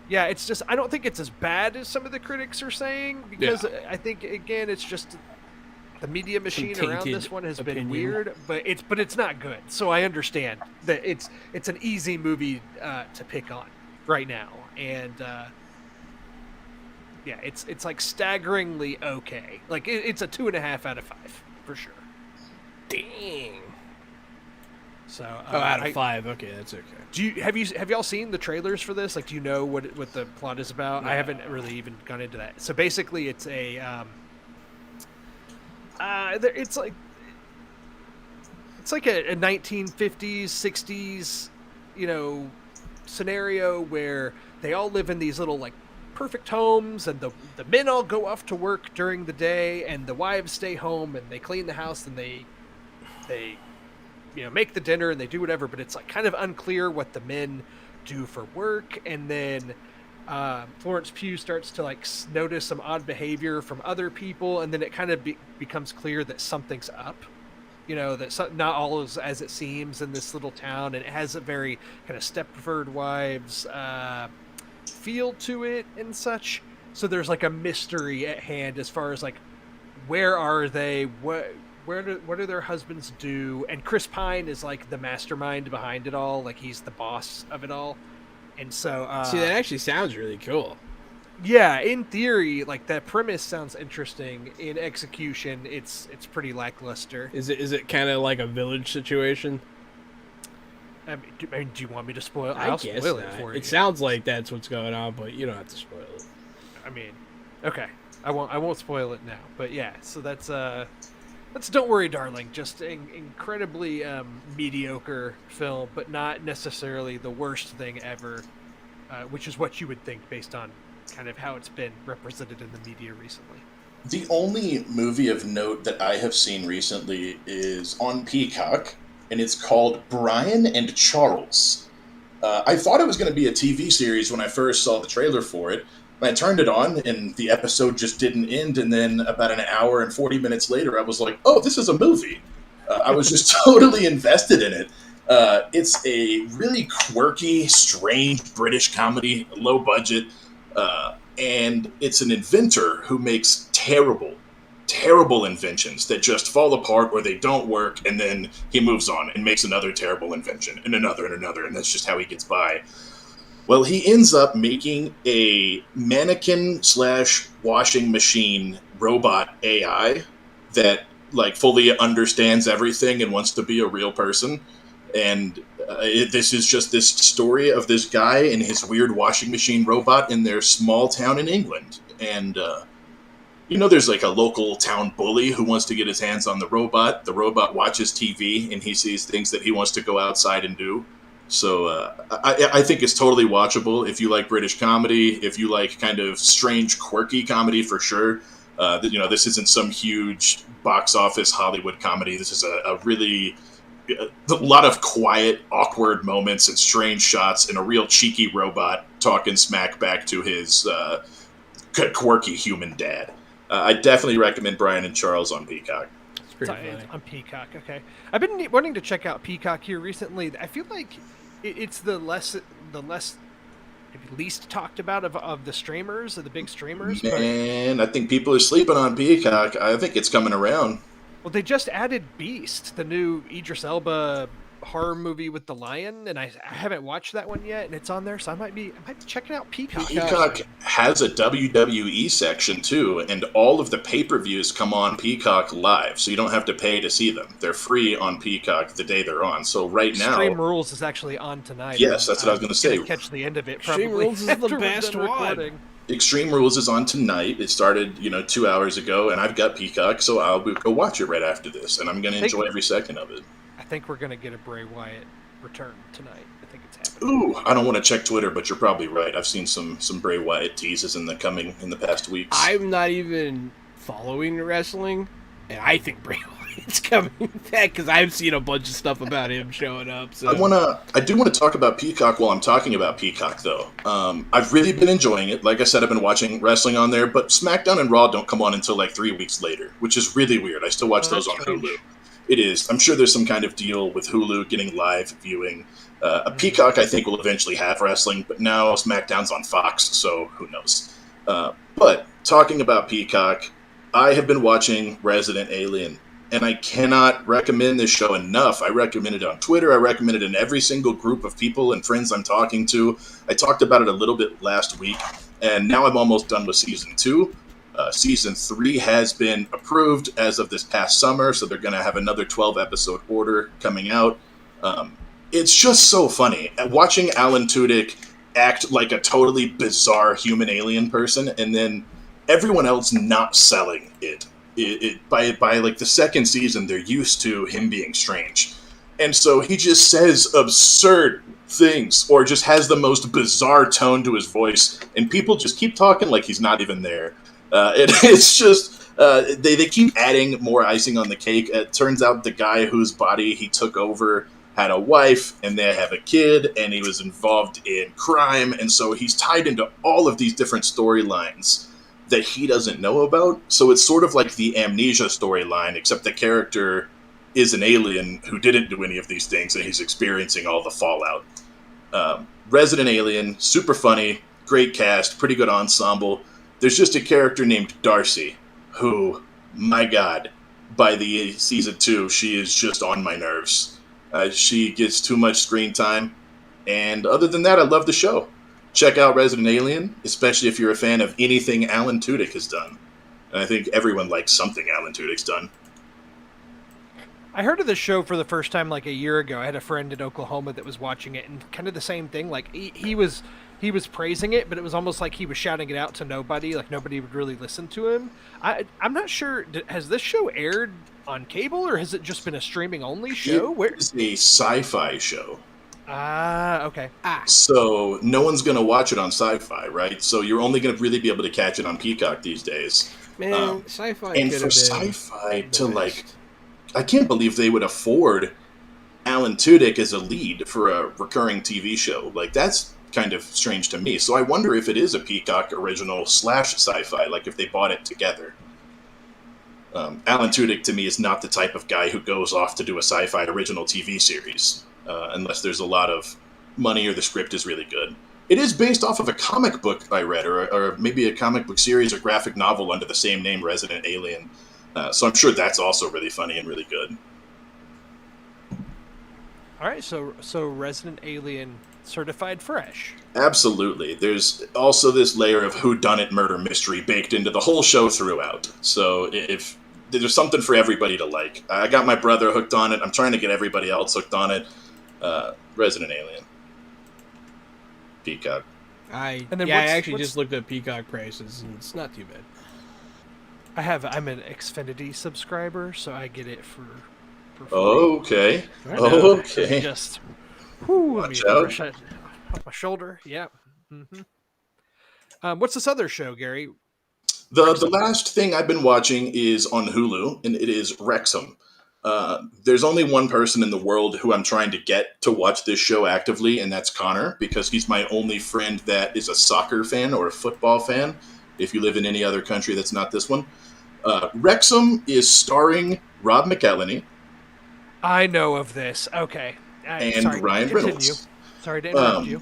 yeah, it's just, I don't think it's as bad as some of the critics are saying, because I think, again, it's just the media machine around this one has been weird, but it's not good. So I understand that it's an easy movie to pick on right now. And Yeah, it's like staggeringly okay. Like it's a 2.5 out of 5 for sure. Dang. So Out of 5. Okay, that's okay. Do you have y'all seen the trailers for this? Like, do you know what the plot is about? No. I haven't really even gone into that. So basically, it's it's like a 1950s, 60s, scenario where they all live in these little like perfect homes, and the men all go off to work during the day, and the wives stay home and they clean the house and they make the dinner and they do whatever, but it's like kind of unclear what the men do for work. And then Florence Pugh starts to like notice some odd behavior from other people, and then it kind of becomes clear that something's up. That not all is as it seems in this little town, and it has a very kind of Stepford Wives feel to it and such. So there's like a mystery at hand as far as like, where are they? What do their husbands do? And Chris Pine is like the mastermind behind it all. Like, he's the boss of it all. And so see, that actually sounds really cool. Yeah, in theory, like, that premise sounds interesting. In execution, it's pretty lackluster. Is it kind of like a Village situation? I mean, do you want me to spoil? I'll spoil not. it for you. It sounds like that's what's going on, but you don't have to spoil it. I mean, okay, I won't spoil it now. But yeah, so that's Don't Worry, Darling. Just an incredibly mediocre film, but not necessarily the worst thing ever, which is what you would think based on kind of how it's been represented in the media recently. The only movie of note that I have seen recently is on Peacock, and it's called Brian and Charles. I thought it was going to be a TV series when I first saw the trailer for it. I turned it on, and the episode just didn't end, and then about an hour and 40 minutes later, I was like, oh, this is a movie. I was just totally invested in it. It's a really quirky, strange British comedy, low budget, and it's an inventor who makes terrible inventions that just fall apart or they don't work, and then he moves on and makes another terrible invention, and another, and that's just how he gets by. Well, he ends up making a mannequin/washing machine robot AI that like fully understands everything and wants to be a real person. And this is just this story of this guy and his weird washing machine robot in their small town in England. And, there's like a local town bully who wants to get his hands on the robot. The robot watches TV and he sees things that he wants to go outside and do. So I think it's totally watchable if you like British comedy, if you like kind of strange, quirky comedy for sure. This isn't some huge box office Hollywood comedy. This is a really a lot of quiet, awkward moments and strange shots and a real cheeky robot talking smack back to his quirky human dad. I definitely recommend Brian and Charles on Peacock. It's on Peacock, okay. I've been wanting to check out Peacock here recently. I feel like it's the least talked about of the streamers, of the big streamers. Man, I think people are sleeping on Peacock. I think it's coming around. Well, they just added Beast, the new Idris Elba horror movie with the lion, and I haven't watched that one yet, and it's on there, so I might be checking out Peacock. Peacock has a WWE section too, and all of the pay-per-views come on Peacock live, so you don't have to pay to see them. They're free on Peacock the day they're on. So right now, Extreme Rules is actually on tonight. Yes, that's what I was going to say. Catch the end of it. Probably. Extreme Rules is the best one. Extreme Rules is on tonight. It started, 2 hours ago, and I've got Peacock, so I'll go watch it right after this, and I'm going to enjoy every second of it. I think we're going to get a Bray Wyatt return tonight. I think it's happening. Ooh, I don't want to check Twitter, but you're probably right. I've seen some Bray Wyatt teases in the past weeks. I'm not even following wrestling, and I think Bray Wyatt's coming back because I've seen a bunch of stuff about him showing up. So I do want to talk about Peacock while I'm talking about Peacock, though. I've really been enjoying it. Like I said, I've been watching wrestling on there, but SmackDown and Raw don't come on until like 3 weeks later, which is really weird. I still watch those on Hulu. It is. I'm sure there's some kind of deal with Hulu getting live viewing. Peacock, I think, will eventually have wrestling, but now SmackDown's on Fox, so who knows. But talking about Peacock, I have been watching Resident Alien, and I cannot recommend this show enough. I recommend it on Twitter. I recommend it in every single group of people and friends I'm talking to. I talked about it a little bit last week. and now I'm almost done with season 2. Season 3 has been approved as of this past summer, so they're going to have another 12-episode order coming out. It's just so funny. Watching Alan Tudyk act like a totally bizarre human alien person, and then everyone else not selling it. By like the second season, they're used to him being strange. And so he just says absurd things, or just has the most bizarre tone to his voice, and people just keep talking like he's not even there. It's just, they keep adding more icing on the cake. It turns out the guy whose body he took over had a wife, and they have a kid, and he was involved in crime, and so he's tied into all of these different storylines that he doesn't know about. So it's sort of like the Amnesia storyline, except the character is an alien who didn't do any of these things, and he's experiencing all the fallout. Resident Alien, super funny, great cast, pretty good ensemble. There's just a character named Darcy, who, my God, by the season 2, she is just on my nerves. She gets too much screen time, and other than that, I love the show. Check out Resident Alien, especially if you're a fan of anything Alan Tudyk has done. And I think everyone likes something Alan Tudyk's done. I heard of this show for the first time like a year ago. I had a friend in Oklahoma that was watching it, and kind of the same thing. Like he was praising it, but it was almost like he was shouting it out to nobody. Like nobody would really listen to him. I'm not sure. Has this show aired on cable, or has it just been a streaming only show? It's a sci-fi show. Okay. So no one's going to watch it on Sci-Fi, right? So you're only going to really be able to catch it on Peacock these days. Man, Sci-Fi. And for Sci-Fi to like, I can't believe they would afford Alan Tudyk as a lead for a recurring TV show. Like, that's kind of strange to me. So I wonder if it is a Peacock original / Sci-Fi, like if they bought it together. Alan Tudyk, to me, is not the type of guy who goes off to do a Sci-Fi original TV series, unless there's a lot of money or the script is really good. It is based off of a comic book I read, or maybe a comic book series or graphic novel under the same name, Resident Alien. So I'm sure that's also really funny and really good. All right, so Resident Alien certified fresh. Absolutely. There's also this layer of whodunit murder mystery baked into the whole show throughout. So if there's something for everybody to like. I got my brother hooked on it. I'm trying to get everybody else hooked on it. Resident Alien. Peacock. I actually just looked at Peacock prices, and it's not too bad. I'm an Xfinity subscriber, so I get it for free. Okay. Okay. Just let me brush that off my shoulder. Yeah. Mm-hmm. What's this other show, Gary? The last thing I've been watching is on Hulu, and it is Wrexham. There's only one person in the world who I'm trying to get to watch this show actively, and that's Connor, because he's my only friend that is a soccer fan or a football fan, if you live in any other country that's not this one. Wrexham is starring Rob McElhenney. I know of this. Okay. Ryan Reynolds. Sorry to interrupt you.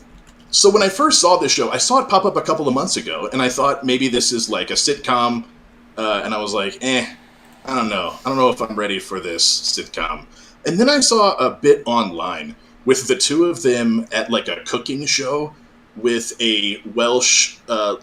So when I first saw this show, I saw it pop up a couple of months ago, and I thought maybe this is like a sitcom, and I was like, I don't know. I don't know if I'm ready for this sitcom. And then I saw a bit online with the two of them at like a cooking show with a Welsh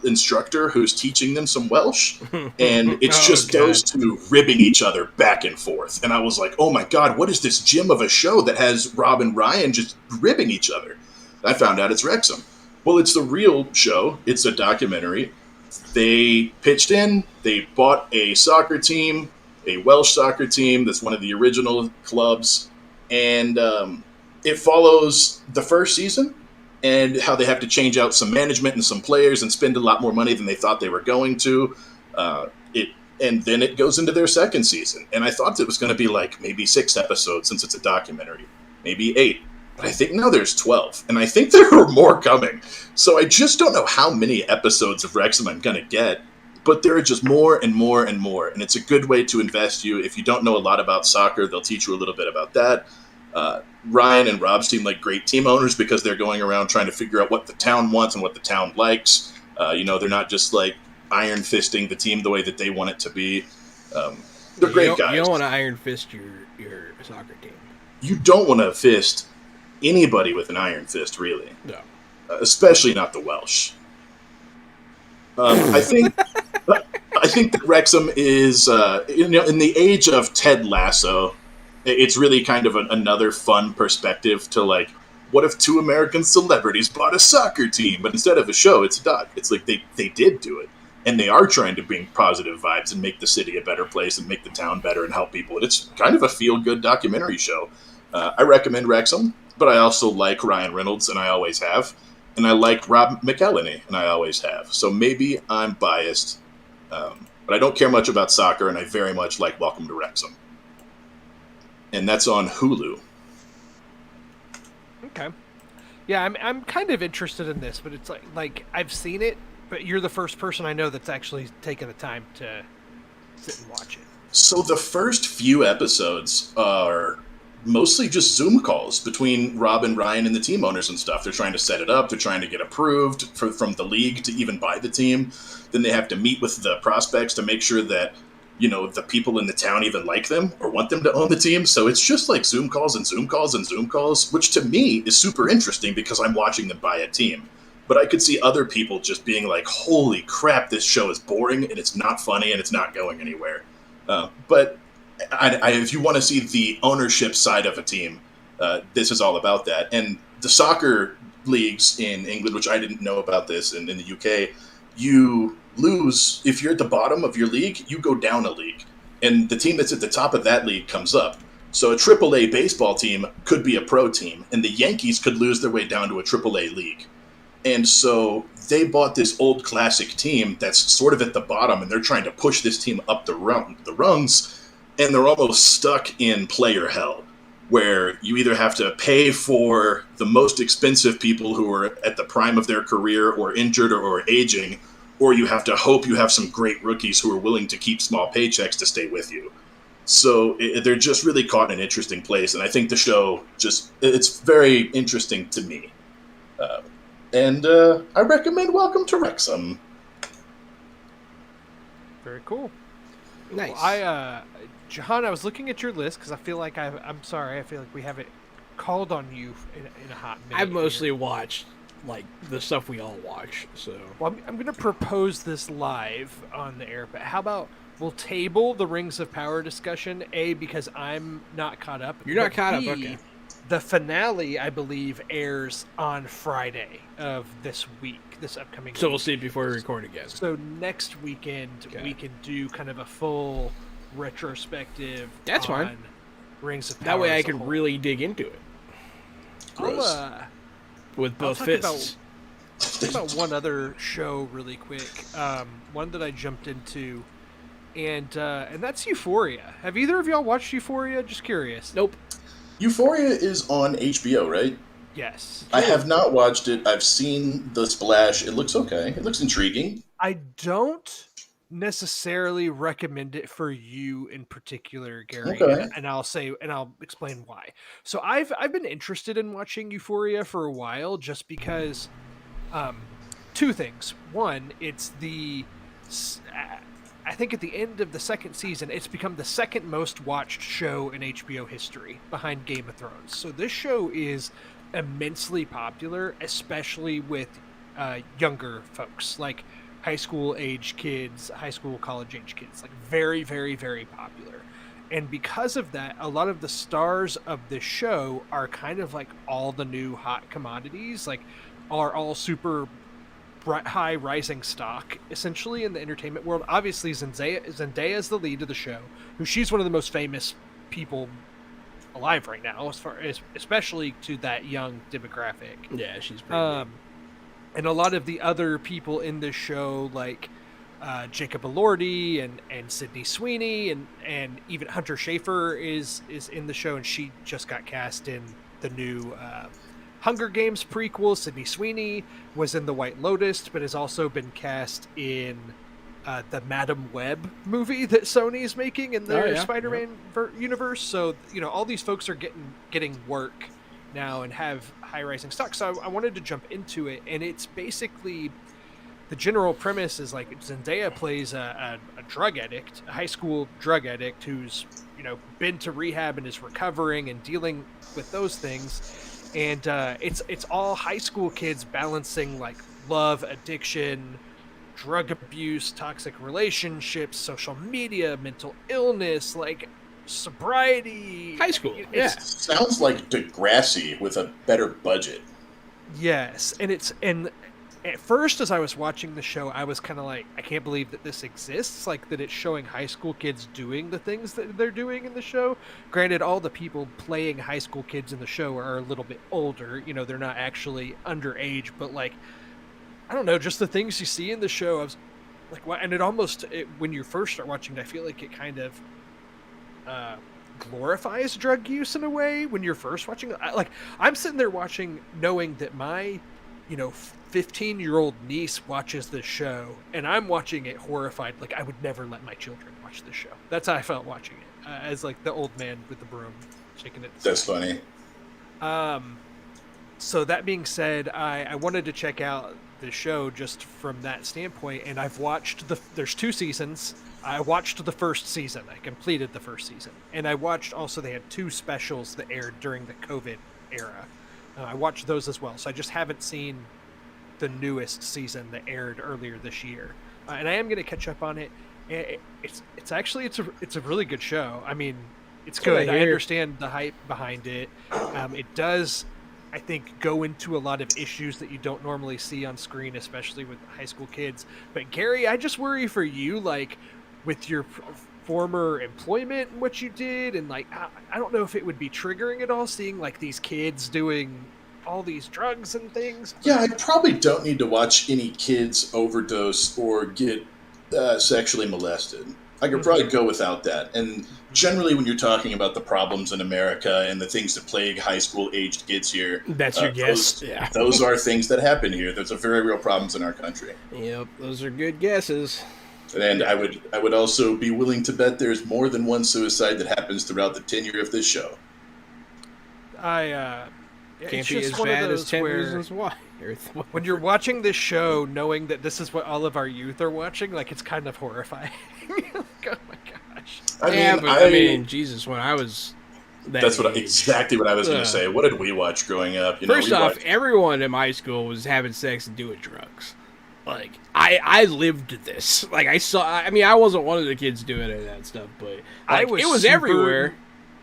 instructor who's teaching them some Welsh. And it's just those two ribbing each other back and forth. And I was like, oh my God, what is this gem of a show that has Rob and Ryan just ribbing each other? I found out it's Wrexham. Well, it's the real show. It's a documentary. They pitched in, they bought a soccer team, a Welsh soccer team that's one of the original clubs, and it follows the first season and how they have to change out some management and some players and spend a lot more money than they thought they were going to. And then it goes into their second season, and I thought it was going to be like maybe 6 episodes since it's a documentary, maybe 8. But I think now there's 12, and I think there are more coming. So I just don't know how many episodes of Wrexham I'm going to get, but there are just more and more and more, and it's a good way to invest you. If you don't know a lot about soccer, they'll teach you a little bit about that. Ryan and Rob seem like great team owners because they're going around trying to figure out what the town wants and what the town likes. They're not just like iron fisting the team the way that they want it to be. They're great guys. You don't want to iron fist your soccer team. You don't want to fist anybody with an iron fist, really. No. Especially not the Welsh. I think that Wrexham is, in the age of Ted Lasso, it's really kind of another fun perspective to like, what if two American celebrities bought a soccer team, but instead of a show, it's a doc. It's like they did do it, and they are trying to bring positive vibes and make the city a better place and make the town better and help people. And it's kind of a feel good documentary show. I recommend Wrexham, but I also like Ryan Reynolds, and I always have. And I like Rob McElhenney, and I always have. So maybe I'm biased, but I don't care much about soccer, and I very much like Welcome to Wrexham. And that's on Hulu. Okay. Yeah, I'm kind of interested in this, but it's like I've seen it, but you're the first person I know that's actually taken the time to sit and watch it. So the first few episodes are mostly just Zoom calls between Rob and Ryan and the team owners and stuff. They're trying to set it up. They're trying to get approved from the league to even buy the team. Then they have to meet with the prospects to make sure that, the people in the town even like them or want them to own the team. So it's just like Zoom calls and Zoom calls and Zoom calls, which to me is super interesting because I'm watching them buy a team. But I could see other people just being like, holy crap, this show is boring and it's not funny and it's not going anywhere. But if you want to see the ownership side of a team, this is all about that. And the soccer leagues in England, which I didn't know about this, and in the UK, you lose. If you're at the bottom of your league, you go down a league. And the team that's at the top of that league comes up. So a AAA baseball team could be a pro team, and the Yankees could lose their way down to a AAA league. And so they bought this old classic team that's sort of at the bottom, and they're trying to push this team up the rungs, and they're almost stuck in player hell, where you either have to pay for the most expensive people who are at the prime of their career or injured or aging, or you have to hope you have some great rookies who are willing to keep small paychecks to stay with you. So they're just really caught in an interesting place, and I think the show it's very interesting to me. And I recommend Welcome to Wrexham. Very cool. Nice. Well, Jahan, I was looking at your list because I feel like I'm sorry. I feel like we haven't called on you in a hot minute. I've mostly watched like the stuff we all watch. So Well, I'm going to propose this live on the air, but how about we'll table the Rings of Power discussion, A, because I'm not caught up. You're not caught B, up, okay. The finale, I believe, airs on Friday of this upcoming week. So we'll see it before we record again. So next weekend, we can do kind of a full retrospective That's on fine. Rings of Power. That way I as a can whole. really dig into it with both talk fists. Talk about one other show really quick. One that I jumped into, and that's Euphoria. Have either of y'all watched Euphoria? Just curious. Nope. Euphoria is on HBO, right? Yes. I have not watched it. I've seen the splash. It looks okay. It looks intriguing. I don't necessarily recommend it for you in particular, Gary. Okay. And I'll explain why. So I've been interested in watching Euphoria for a while just because two things. One, it's I think at the end of the second season, it's become the second most watched show in HBO history behind Game of Thrones. So this show is immensely popular, especially with younger folks, like high school college age kids, like very, very, very popular. And because of that, a lot of the stars of this show are kind of like all the new hot commodities, like are all super high rising stock essentially in the entertainment world. Obviously Zendaya is the lead of the show, she's one of the most famous people alive right now, as far as especially to that young demographic. Yeah, she's pretty big. And a lot of the other people in this show, like Jacob Elordi and Sydney Sweeney and even Hunter Schafer is in the show, and she just got cast in the new Hunger Games prequel. Sydney Sweeney was in The White Lotus, but has also been cast in the Madam Web movie that Sony is making in their Spider-Man universe. So, all these folks are getting work now and have high rising stock. So I wanted to jump into it, and it's basically the general premise is like Zendaya plays a drug addict, a high school drug addict who's been to rehab and is recovering and dealing with those things. And it's all high school kids balancing like love, addiction, drug abuse, toxic relationships, social media, mental illness, like sobriety. High school, It's- Sounds like Degrassi with a better budget. Yes, and at first, as I was watching the show, I was kind of like, I can't believe that this exists, like that it's showing high school kids doing the things that they're doing in the show. Granted, all the people playing high school kids in the show are a little bit older, you know, they're not actually underage, but like, I don't know, just the things you see in the show, I was like, what? And when you first start watching it, I feel like it kind of glorifies drug use in a way when you're first watching it. Like, I'm sitting there watching knowing that my 15-year-old niece watches this show, and I'm watching it horrified. Like, I would never let my children watch this show. That's how I felt watching it, as like the old man with the broom shaking it. That's funny. So that being said, I wanted to check out the show just from that standpoint, and I've watched there's 2 seasons. I watched the first season. I completed the first season, and I watched also they had 2 specials that aired during the COVID era. I watched those as well, so I just haven't seen the newest season that aired earlier this year, and I am going to catch up on it. It's actually a really good show. I mean, it's good. I understand the hype behind it. It does, I think, go into a lot of issues that you don't normally see on screen, especially with high school kids. But Gary, I just worry for you, like with your former employment and what you did, and like I don't know if it would be triggering at all seeing like these kids doing all these drugs and things. Yeah, I probably don't need to watch any kids overdose or get sexually molested. I could probably go without that. And generally, when you're talking about the problems in America and the things that plague high school aged kids here, that's your guess. Those are things that happen here. Those are very real problems in our country. Yep, those are good guesses. And I would also be willing to bet there's more than one suicide that happens throughout the tenure of this show. Can't be as bad as 10 Reasons Why. When you're watching this show, knowing that this is what all of our youth are watching, like, it's kind of horrifying. Like, oh my gosh. I mean, Jesus, when I was exactly what I was going to say. What did we watch growing up? First off, everyone in my school was having sex and doing drugs. Like, I lived this. Like, I wasn't one of the kids doing any of that stuff, but like, it was everywhere.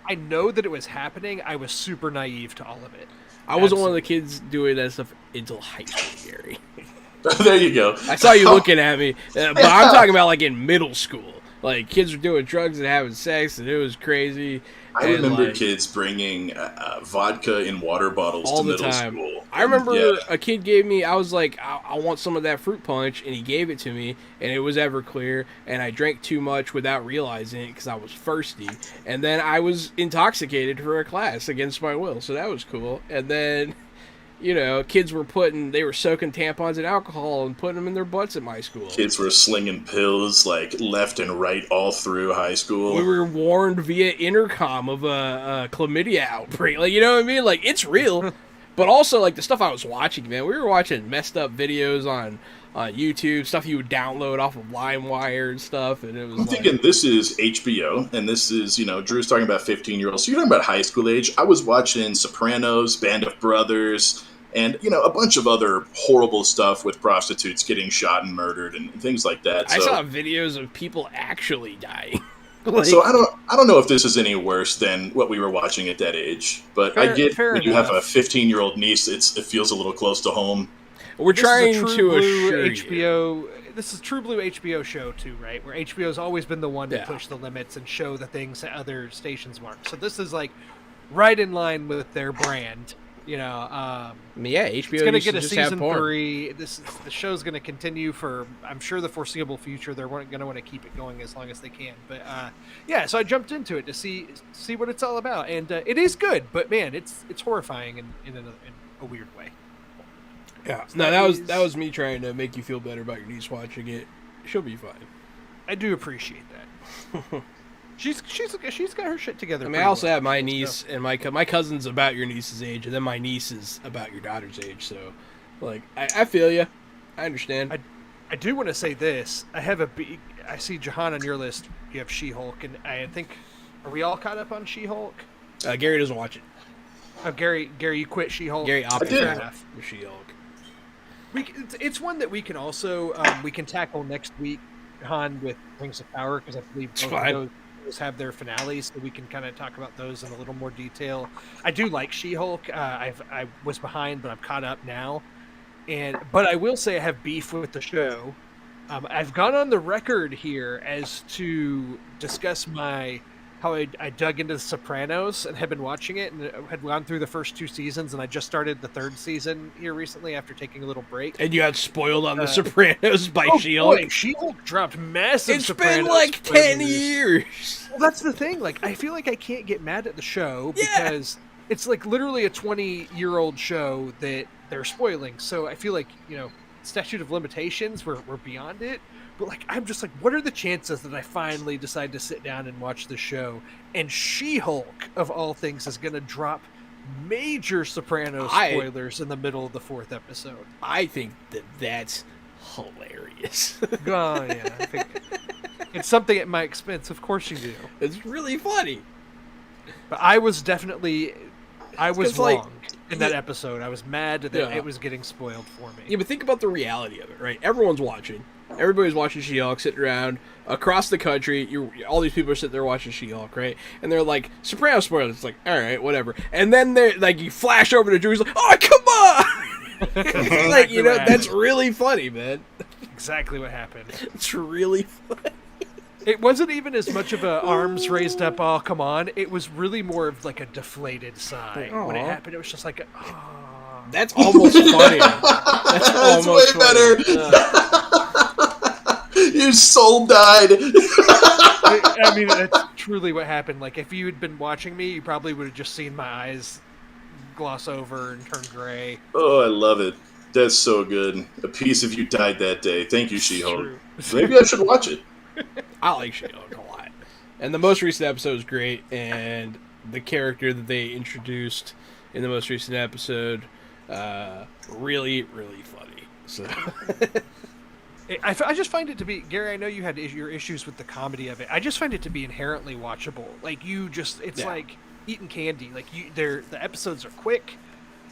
I know that it was happening. I was super naive to all of it. I wasn't one of the kids doing that stuff until high school, Gary. There you go. I saw you looking at me, but I'm talking about like in middle school. Like, kids were doing drugs and having sex, and it was crazy. I remember kids bringing vodka in water bottles to middle school. I remember a kid gave me, I was like, I want some of that fruit punch, and he gave it to me, and it was Everclear, and I drank too much without realizing it because I was thirsty, and then I was intoxicated for a class against my will, so that was cool. And then, kids were soaking tampons in alcohol and putting them in their butts at my school. Kids were slinging pills like left and right all through high school. We were warned via intercom of a chlamydia outbreak. Like, you know what I mean? Like, it's real. But also, like, the stuff I was watching, man, we were watching messed up videos on YouTube, stuff you would download off of LimeWire and stuff, and it was I'm thinking this is HBO, and this is, Drew's talking about 15-year-olds. So you're talking about high school age. I was watching Sopranos, Band of Brothers, and, a bunch of other horrible stuff with prostitutes getting shot and murdered and things like that. I saw videos of people actually dying. So I don't know if this is any worse than what we were watching at that age, but I get when you have a 15-year-old niece, it feels a little close to home. We're trying to assure HBO. This is True Blue HBO show too, right? Where HBO's always been the one to push the limits and show the things that other stations weren't. So this is like right in line with their brand. HBO. It's going to get a season 3. The show's going to continue for, I'm sure, the foreseeable future. They're going to want to keep it going as long as they can. But so I jumped into it to see what it's all about, and it is good. But man, it's horrifying in a weird way. Yeah, so that was me trying to make you feel better about your niece watching it. She'll be fine. I do appreciate that. She's got her shit together. I mean, I also have my niece and my cousin's about your niece's age, and then my niece is about your daughter's age. So, like, I feel you. I understand. I do want to say this. I see Jahan on your list. You have She-Hulk, and I think, are we all caught up on She-Hulk? Gary doesn't watch it. Oh, Gary, you quit She-Hulk. Gary opted fair enough. for She-Hulk. It's one that we can also we can tackle next week, Han, with Rings of Power, because I believe both of those have their finales, so we can kind of talk about those in a little more detail. I do like She-Hulk. I was behind, but I'm caught up now. But I will say I have beef with the show. I've gone on the record here as to discuss how I dug into The Sopranos and have been watching it, and had gone through the first 2 seasons, and I just started the 3rd season here recently after taking a little break. And you got spoiled on The Sopranos by She-Hulk. Boy, She-Hulk dropped massive. It's Sopranos been like 10 years. Well, that's the thing. Like, I feel like I can't get mad at the show because it's like literally a 20-year-old show that they're spoiling. So I feel like, statute of limitations, we're beyond it. But like, I'm just like, what are the chances that I finally decide to sit down and watch the show, and She-Hulk, of all things, is going to drop major Sopranos spoilers in the middle of the 4th episode? I think that's hilarious. Oh, yeah. I think it's something at my expense. Of course you do. It's really funny. But I was wrong in that yeah. episode. I was mad that it was getting spoiled for me. Yeah, but think about the reality of it, right? Everyone's watching. Everybody's watching She-Hulk, sitting around across the country. All these people are sitting there watching She-Hulk, right? And they're like, Sopranos spoilers. It's like, all right, whatever. And then they're like, you flash over to Drew's like, oh, come on! Like, that's really funny, man. Exactly what happened. It's really funny. It wasn't even as much of a arms raised up, oh, come on. It was really more of like a deflated sigh. When it happened, it was just like, oh. That's almost funnier. That's way better. Your soul died. I mean, that's truly what happened. Like, if you had been watching me, you probably would have just seen my eyes gloss over and turn gray. Oh, I love it. That's so good. A piece of you died that day. Thank you, She-Hulk. Maybe I should watch it. I like She-Hulk a lot. And the most recent episode is great, and the character that they introduced in the most recent episode, really, really funny. So... I just find it to be, Gary, I know you had your issues with the comedy of it. I just find it to be inherently watchable. Like, it's like eating candy. Like, the episodes are quick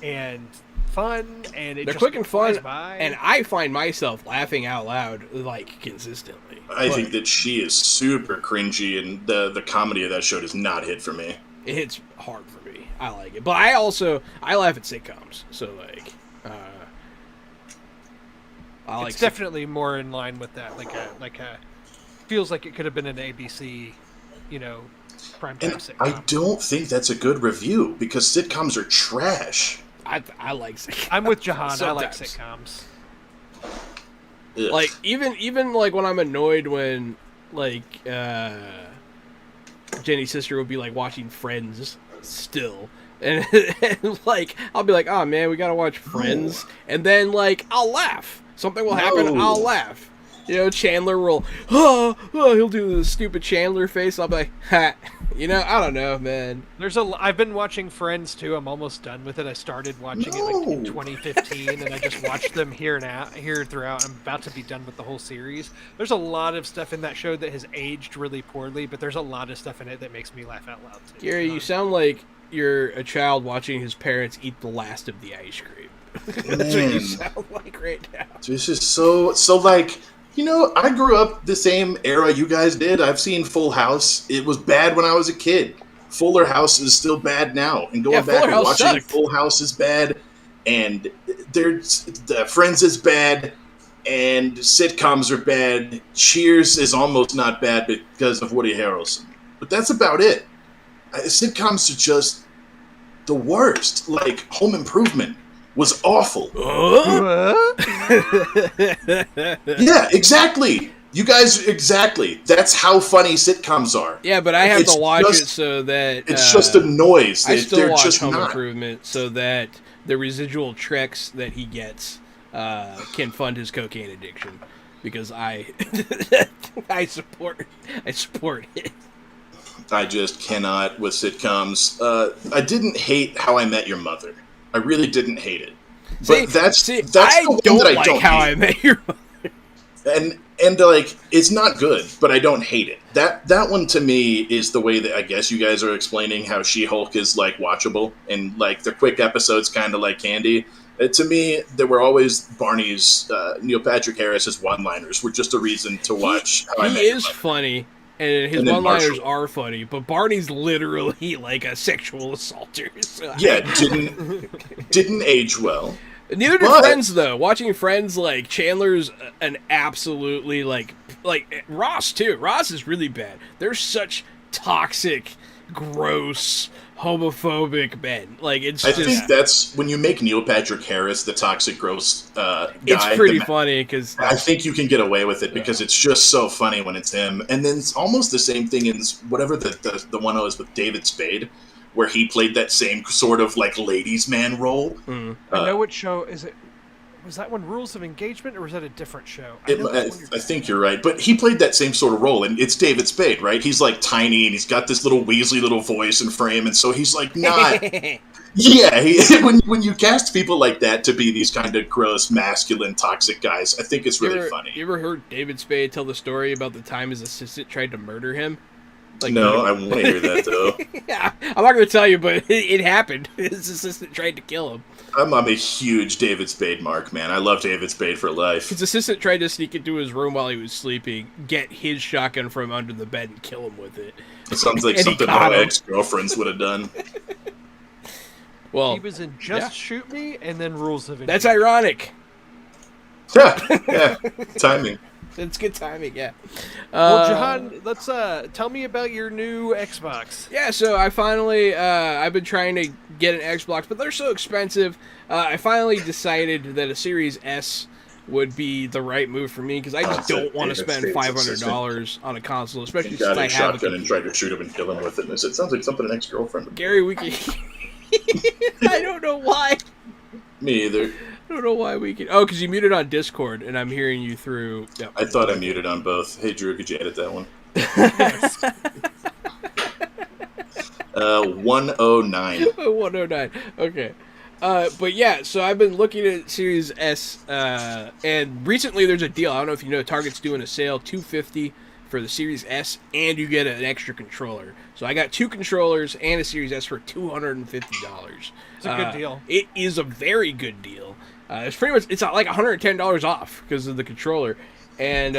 and fun, and they're quick and fun, by. And I find myself laughing out loud, like, consistently. I think that she is super cringy, and the comedy of that show does not hit for me. It hits hard for me. I like it. But I laugh at sitcoms, so, like... it's definitely more in line with that. Like a feels like it could have been an ABC, primetime sitcom. I don't think that's a good review because sitcoms are trash. I like sitcoms. I'm with Jahan. I like sitcoms. Ugh. Like even like when I'm annoyed when like Jenny's sister would be like watching Friends still. And like I'll be like, oh man, we gotta watch Friends, and then like I'll laugh. Something will happen, I'll laugh. Chandler will, he'll do the stupid Chandler face. I'll be like, ha. I don't know, man. I've been watching Friends too. I'm almost done with it. I started watching it like in 2015, and I just watched them here throughout. I'm about to be done with the whole series. There's a lot of stuff in that show that has aged really poorly, but there's a lot of stuff in it that makes me laugh out loud too. Gary, you sound like you're a child watching his parents eat the last of the ice cream. That's what you sound like right now. This is so like, I grew up the same era you guys did. I've seen Full House. It was bad when I was a kid. Fuller House is still bad now. And going back and watching sucked. Full House is bad. And the Friends is bad. And sitcoms are bad. Cheers is almost not bad because of Woody Harrelson. But that's about it. Sitcoms are just the worst. Like Home Improvement was awful. Yeah, exactly. You guys, exactly. That's how funny sitcoms are. Yeah, but I have to watch it so that... It's just a noise. I still watch Home Improvement so that the residual checks that he gets can fund his cocaine addiction. Because I support it. I just cannot with sitcoms. I didn't hate How I Met Your Mother. I really didn't hate it. But that's I don't like How I Met Your Mother. And like it's not good, but I don't hate it. That one to me is the way that I guess you guys are explaining how She-Hulk is like watchable and like the quick episodes kind of like candy. To me, there were always Barney's Neil Patrick Harris's one-liners were just a reason to watch. He is funny, and his one-liners Marshall. are funny, but Barney's literally like a sexual assaulter. So Yeah, didn't age well. Neither did Friends, though. Watching Friends, like, Chandler's an absolutely, like Ross, too. Ross is really bad. They're such toxic, gross, homophobic men. Like, it's I think that's, when you make Neil Patrick Harris the toxic, gross guy. It's pretty funny, because... I think you can get away with it, because it's just so funny when it's him. And then it's almost the same thing in whatever the one was with David Spade, where he played that same sort of like ladies' man role. I know what show is it? Was that one Rules of Engagement, or was that a different show? I think you're right, but he played that same sort of role, and it's David Spade, right? He's like tiny, and he's got this little Weasley little voice and frame, and so he's like not. Yeah, when you cast people like that to be these kind of gross, masculine, toxic guys, I think it's really funny. You ever heard David Spade tell the story about the time his assistant tried to murder him? Like, no, I want to hear that, though. Yeah, I'm not going to tell you, but it happened. His assistant tried to kill him. I'm a huge David Spade mark, man. I love David Spade for life. His assistant tried to sneak into his room while he was sleeping, get his shotgun from under the bed, and kill him with it. It sounds like something my ex-girlfriends would have done. Well, he was in Just Shoot Me and then Rules of Engagement. That's ironic. Yeah, timing. It's good timing, yeah. Well, Jahan, let's tell me about your new Xbox. Yeah, so I finally, I've been trying to get an Xbox, but they're so expensive. I finally decided that a Series S would be the right move for me, because I just don't want to spend $500 on a console, especially since I have shotgun and tried to shoot him and kill him with it. And I said, sounds like something an ex-girlfriend would do. Gary, we can... I don't know why. Me either. I don't know why we can... Oh, because you muted on Discord, and I'm hearing you through... Yep. I thought I muted on both. Hey, Drew, could you edit that one? 109. 109. Okay. But yeah, so I've been looking at Series S, and recently there's a deal. I don't know if you know, Target's doing a sale, $250 for the Series S, and you get an extra controller. So I got 2 controllers and a Series S for $250. It's a good deal. It is a very good deal. It's pretty much, it's like $110 off because of the controller. And,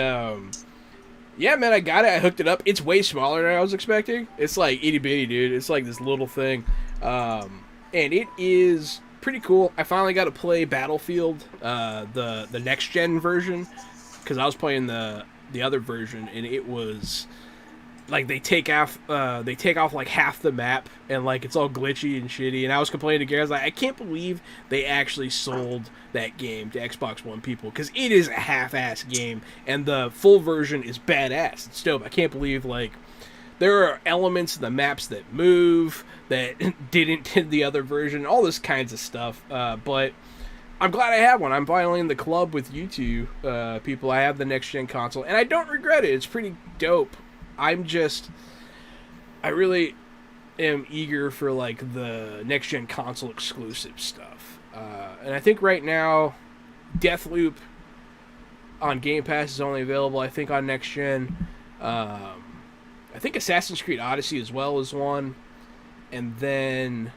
yeah, man, I got it. I hooked it up. It's way smaller than I was expecting. It's like itty bitty, dude. It's like this little thing. And it is pretty cool. I finally got to play Battlefield, the next gen version, because I was playing the other version, and it was like they take off like half the map, and like it's all glitchy and shitty. And I was complaining to Gary, I was like, I can't believe they actually sold that game to Xbox One people, because it is a half-ass game, and the full version is badass. It's dope. I can't believe like there are elements in the maps that move that didn't in the other version, all this kinds of stuff. But I'm glad I have one. I'm finally in the club with you two people. I have the next-gen console, and I don't regret it. It's pretty dope. I really am eager for like the next-gen console exclusive stuff. And I think right now, Deathloop on Game Pass is only available, I think, on next-gen. I think Assassin's Creed Odyssey as well is one. And then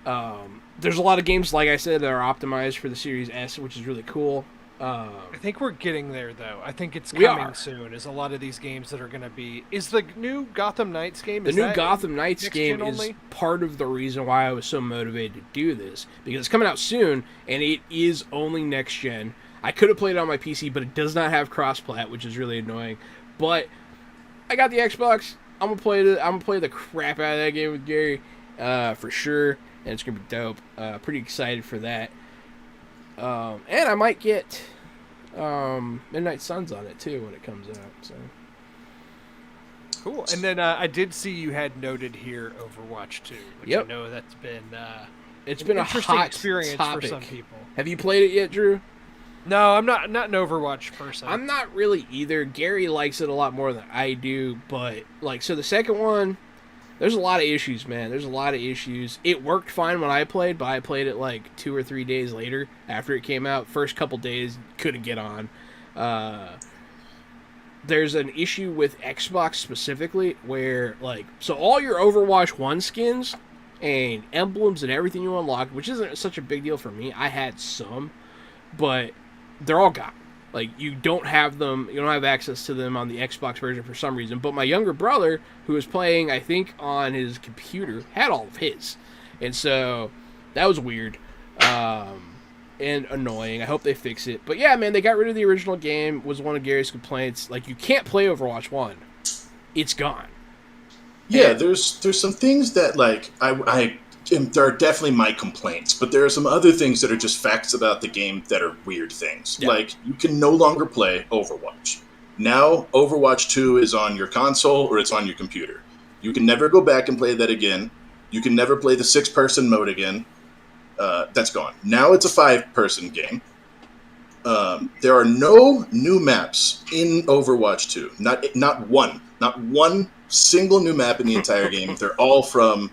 there's a lot of games, like I said, that are optimized for the Series S, which is really cool. I think we're getting there, though. I think it's coming soon. Is a lot of these games that are going to be... Is the new Gotham Knights game... The new Gotham Knights game is part of the reason why I was so motivated to do this. Because it's coming out soon, and it is only next-gen. I could have played it on my PC, but it does not have cross-plat, which is really annoying. But I got the Xbox. I'm gonna play the crap out of that game with Gary, for sure. And it's gonna be dope. Pretty excited for that. And I might get Midnight Suns on it too when it comes out. So cool. And then I did see you had noted here Overwatch 2, which I know that's been it's been an interesting hot experience topic for some people. Have you played it yet, Drew? No, I'm not an Overwatch person. I'm not really either. Gary likes it a lot more than I do, but like, so the second one, there's a lot of issues, man. There's a lot of issues. It worked fine when I played, but I played it like 2 or 3 days later after it came out. First couple days, couldn't get on. There's an issue with Xbox specifically where, like, so all your Overwatch 1 skins and emblems and everything you unlock, which isn't such a big deal for me. I had some, but they're all gone. Like, you don't have them, you don't have access to them on the Xbox version for some reason. But my younger brother, who was playing, I think, on his computer, had all of his. And so, that was weird. And annoying. I hope they fix it. But yeah, man, they got rid of the original game, was one of Gary's complaints. Like, you can't play Overwatch 1. It's gone. Yeah, there's some things that, like, there are definitely my complaints, but there are some other things that are just facts about the game that are weird things. Yeah. Like, you can no longer play Overwatch. Now, Overwatch 2 is on your console or it's on your computer. You can never go back and play that again. You can never play the 6-person mode again. That's gone. Now it's a 5-person game. There are no new maps in Overwatch 2. Not one single new map in the entire game. They're all from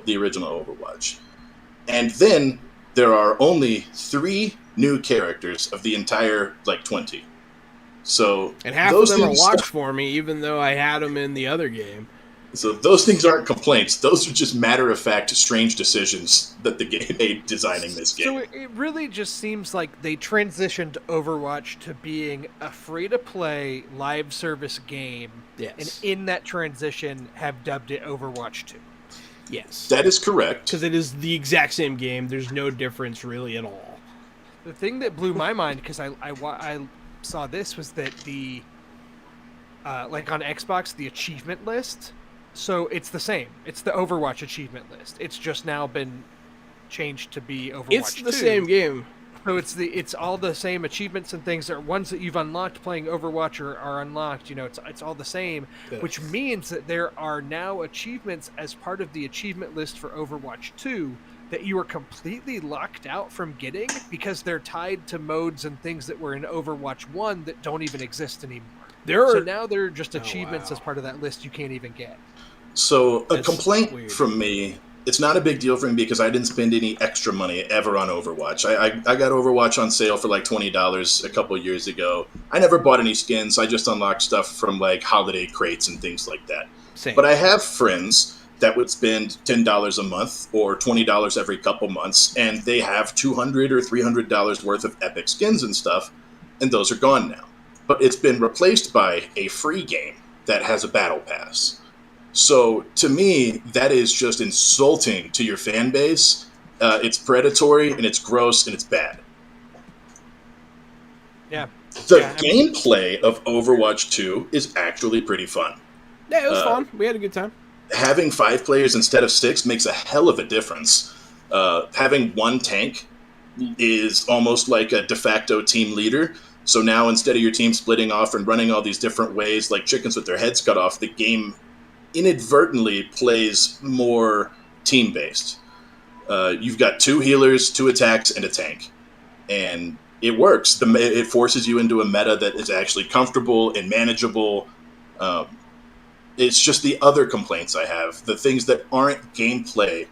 the original Overwatch. And then there are only 3 new characters of the entire, like, 20. So and half of them are locked for me, even though I had them in the other game. So those things aren't complaints. Those are just matter-of-fact, strange decisions that the game made designing this game. So it really just seems like they transitioned Overwatch to being a free-to-play live service game. Yes. And in that transition have dubbed it Overwatch 2. Yes. That is correct. Because it is the exact same game. There's no difference really at all. The thing that blew my mind, because I saw this, was that the, like on Xbox, the achievement list... So it's the same. It's the Overwatch achievement list. It's just now been changed to be Overwatch 2. It's the same game. So it's all the same achievements and things. That ones that you've unlocked playing Overwatch are unlocked. You know, it's all the same, yes. Which means that there are now achievements as part of the achievement list for Overwatch 2 that you are completely locked out from getting because they're tied to modes and things that were in Overwatch 1 that don't even exist anymore. So now they're just achievements as part of that list you can't even get. So a complaint from me, it's not a big deal for me because I didn't spend any extra money ever on Overwatch. I got Overwatch on sale for like $20 a couple years ago. I never bought any skins. I just unlocked stuff from like holiday crates and things like that. Same. But I have friends that would spend $10 a month or $20 every couple months, and they have $200 or $300 worth of epic skins and stuff, and those are gone now. But it's been replaced by a free game that has a battle pass. So, to me, that is just insulting to your fan base. It's predatory, and it's gross, and it's bad. Yeah. The gameplay of Overwatch 2 is actually pretty fun. Yeah, it was fun. We had a good time. Having 5 players instead of 6 makes a hell of a difference. Having one tank is almost like a de facto team leader. So now, instead of your team splitting off and running all these different ways, like chickens with their heads cut off, the game inadvertently plays more team-based. You've got 2 healers, 2 attacks, and a tank. And it works. It forces you into a meta that is actually comfortable and manageable. It's just the other complaints I have. The things that aren't gameplay,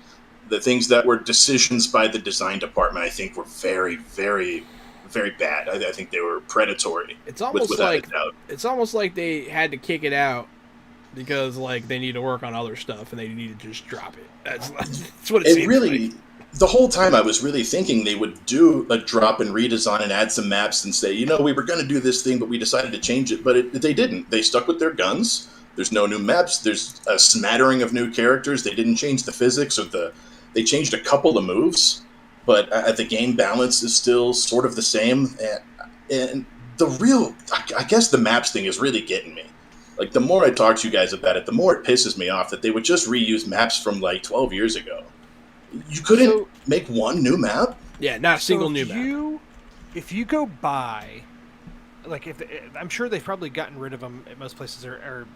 the things that were decisions by the design department, I think were very, very, very bad. I think they were predatory. It's almost like they had to kick it out because like they need to work on other stuff and they need to just drop it. That's what it seems really, like. The whole time I was really thinking they would do a drop and redesign and add some maps and say, we were going to do this thing, but we decided to change it. But they didn't. They stuck with their guns. There's no new maps. There's a smattering of new characters. They didn't change the physics they changed a couple of moves, but the game balance is still sort of the same. And I guess the maps thing is really getting me. Like, the more I talk to you guys about it, the more it pisses me off that they would just reuse maps from like 12 years ago. You couldn't make one new map? Yeah, not a single new map. If you go buy, like, I'm sure they've probably gotten rid of them at most places, or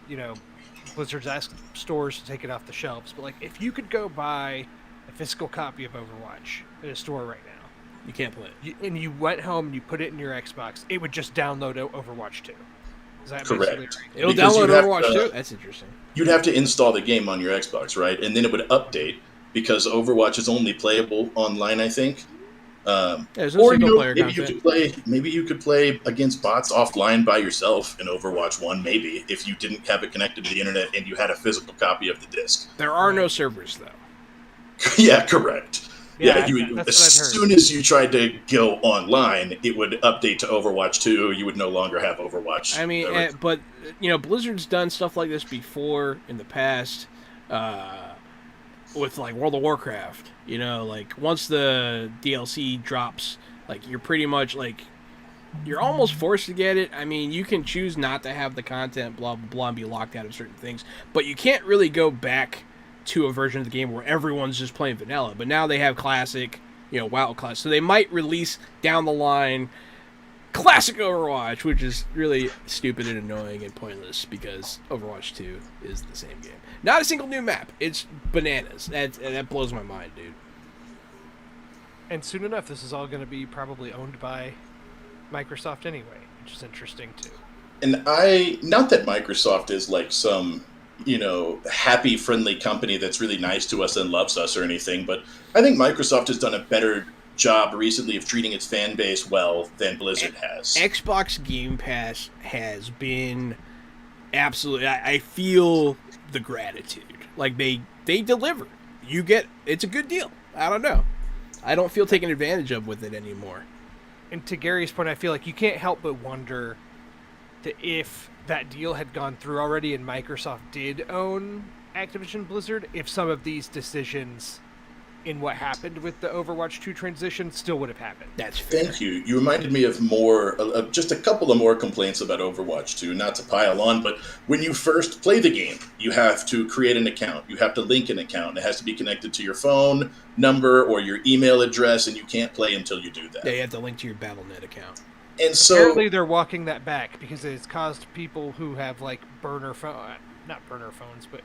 Blizzard's asked stores to take it off the shelves. But like, if you could go buy a physical copy of Overwatch at a store right now, you can't play it. And you went home and you put it in your Xbox, it would just download Overwatch 2. Is that correct? Right? It'll download Overwatch 2? That's interesting. You'd have to install the game on your Xbox, right? And then it would update, because Overwatch is only playable online, I think. There's no Or single player maybe content. you could play against bots offline by yourself in Overwatch 1, maybe, if you didn't have it connected to the internet and you had a physical copy of the disc. There are no servers though. Yeah, correct. Yeah, that's as what I'd heard. soon as you tried to go online, it would update to Overwatch 2. You would no longer have Overwatch. I mean, but Blizzard's done stuff like this before in the past, with like World of Warcraft. Like once the DLC drops, like you're pretty much like you're almost forced to get it. I mean, you can choose not to have the content, blah blah blah, and be locked out of certain things, but you can't really go back to a version of the game where everyone's just playing vanilla. But now they have classic, WoW class, so they might release down the line classic Overwatch, which is really stupid and annoying and pointless because Overwatch 2 is the same game. Not a single new map. It's bananas. That blows my mind, dude. And soon enough, this is all going to be probably owned by Microsoft anyway, which is interesting too. And not that Microsoft is like some, happy, friendly company that's really nice to us and loves us or anything, but I think Microsoft has done a better job recently of treating its fan base well than Blizzard has. Xbox Game Pass has been absolutely. I feel the gratitude. Like they deliver. It's a good deal. I don't know. I don't feel taken advantage of with it anymore. And to Gary's point, I feel like you can't help but wonder that if that deal had gone through already and Microsoft did own Activision Blizzard, if some of these decisions in what happened with the Overwatch 2 transition still would have happened. That's fair. Thank you. You reminded me of just a couple of more complaints about Overwatch 2, not to pile on, but when you first play the game, you have to create an account. You have to link an account. It has to be connected to your phone number or your email address, and you can't play until you do that. Yeah, you have to link to your Battle.net account. And so apparently they're walking that back because it's caused people who have like not burner phones, but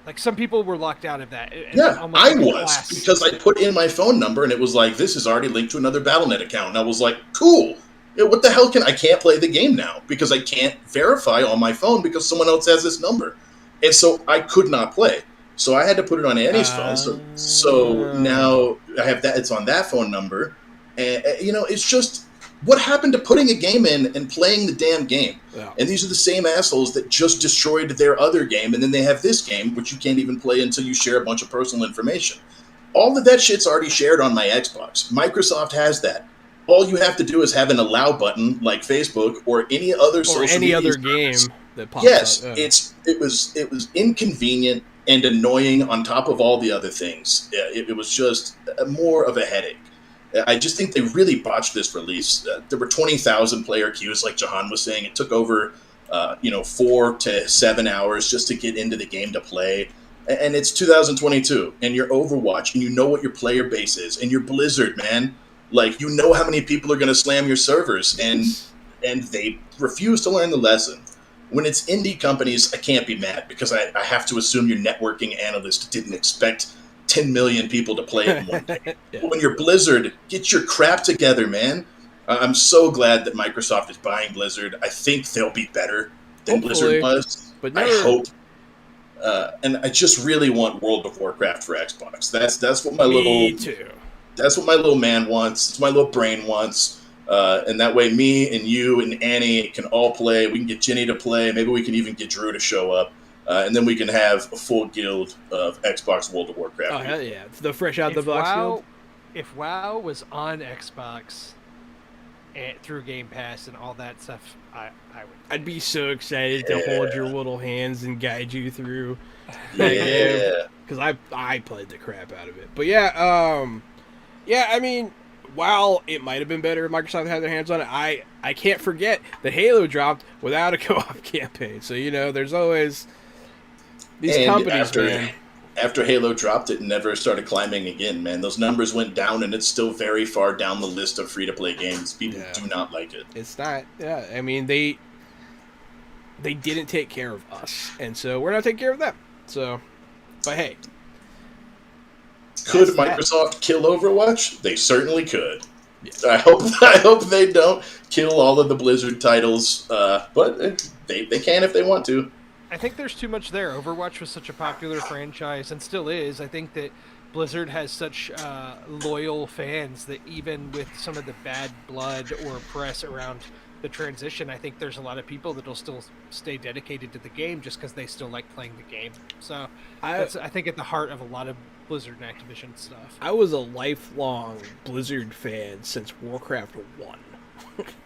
like some people were locked out of that. Yeah, I was, because I put in my phone number and it was like, this is already linked to another Battle.net account. And I was like, cool. What the hell I can't play the game now because I can't verify on my phone because someone else has this number. And so I could not play. So I had to put it on Annie's phone. So now I have that. It's on that phone number. And, it's just, what happened to putting a game in and playing the damn game? Yeah. And these are the same assholes that just destroyed their other game, and then they have this game, which you can't even play until you share a bunch of personal information. All of that shit's already shared on my Xbox. Microsoft has that. All you have to do is have an allow button, like Facebook or any other social media other game that pops up. Yes, it was inconvenient and annoying on top of all the other things. It was just more of a headache. I just think they really botched this release. There were 20,000 player queues, like Jahan was saying. It took over, 4 to 7 hours just to get into the game to play. And it's 2022, and you're Overwatch, and you know what your player base is, and you're Blizzard, man. Like, you know how many people are going to slam your servers, and they refuse to learn the lesson. When it's indie companies, I can't be mad, because I have to assume your networking analyst didn't expect 10 million people to play it in one day. Yeah. When you're Blizzard, get your crap together, man. I'm so glad that Microsoft is buying Blizzard. I think they'll be better than Blizzard was. But I hope. And I just really want World of Warcraft for Xbox. That's what my That's what my little man wants. It's my little brain wants. And that way, me and you and Annie can all play. We can get Jenny to play. Maybe we can even get Drew to show up. And then we can have a full guild of Xbox World of Warcraft. Oh, hell yeah. The fresh out the box guild. If WoW was on Xbox through Game Pass and all that stuff, I would. I'd be so excited to hold your little hands and guide you through. Yeah. Because I played the crap out of it. But I mean, while it might have been better if Microsoft had their hands on it, I can't forget that Halo dropped without a co-op campaign. So, there's always these companies, man. After Halo dropped, it never started climbing again, man. Those numbers went down, and it's still very far down the list of free-to-play games. People do not like it. It's not, I mean, they didn't take care of us, and so we're not taking care of them. So, but hey. Could Microsoft kill Overwatch? They certainly could. Yeah. I hope they don't kill all of the Blizzard titles, but they can if they want to. I think there's too much there. Overwatch was such a popular franchise and still is. I think that Blizzard has such loyal fans that even with some of the bad blood or press around the transition, I think there's a lot of people that'll still stay dedicated to the game just because they still like playing the game. So that's, I think, at the heart of a lot of Blizzard and Activision stuff. I was a lifelong Blizzard fan since Warcraft 1.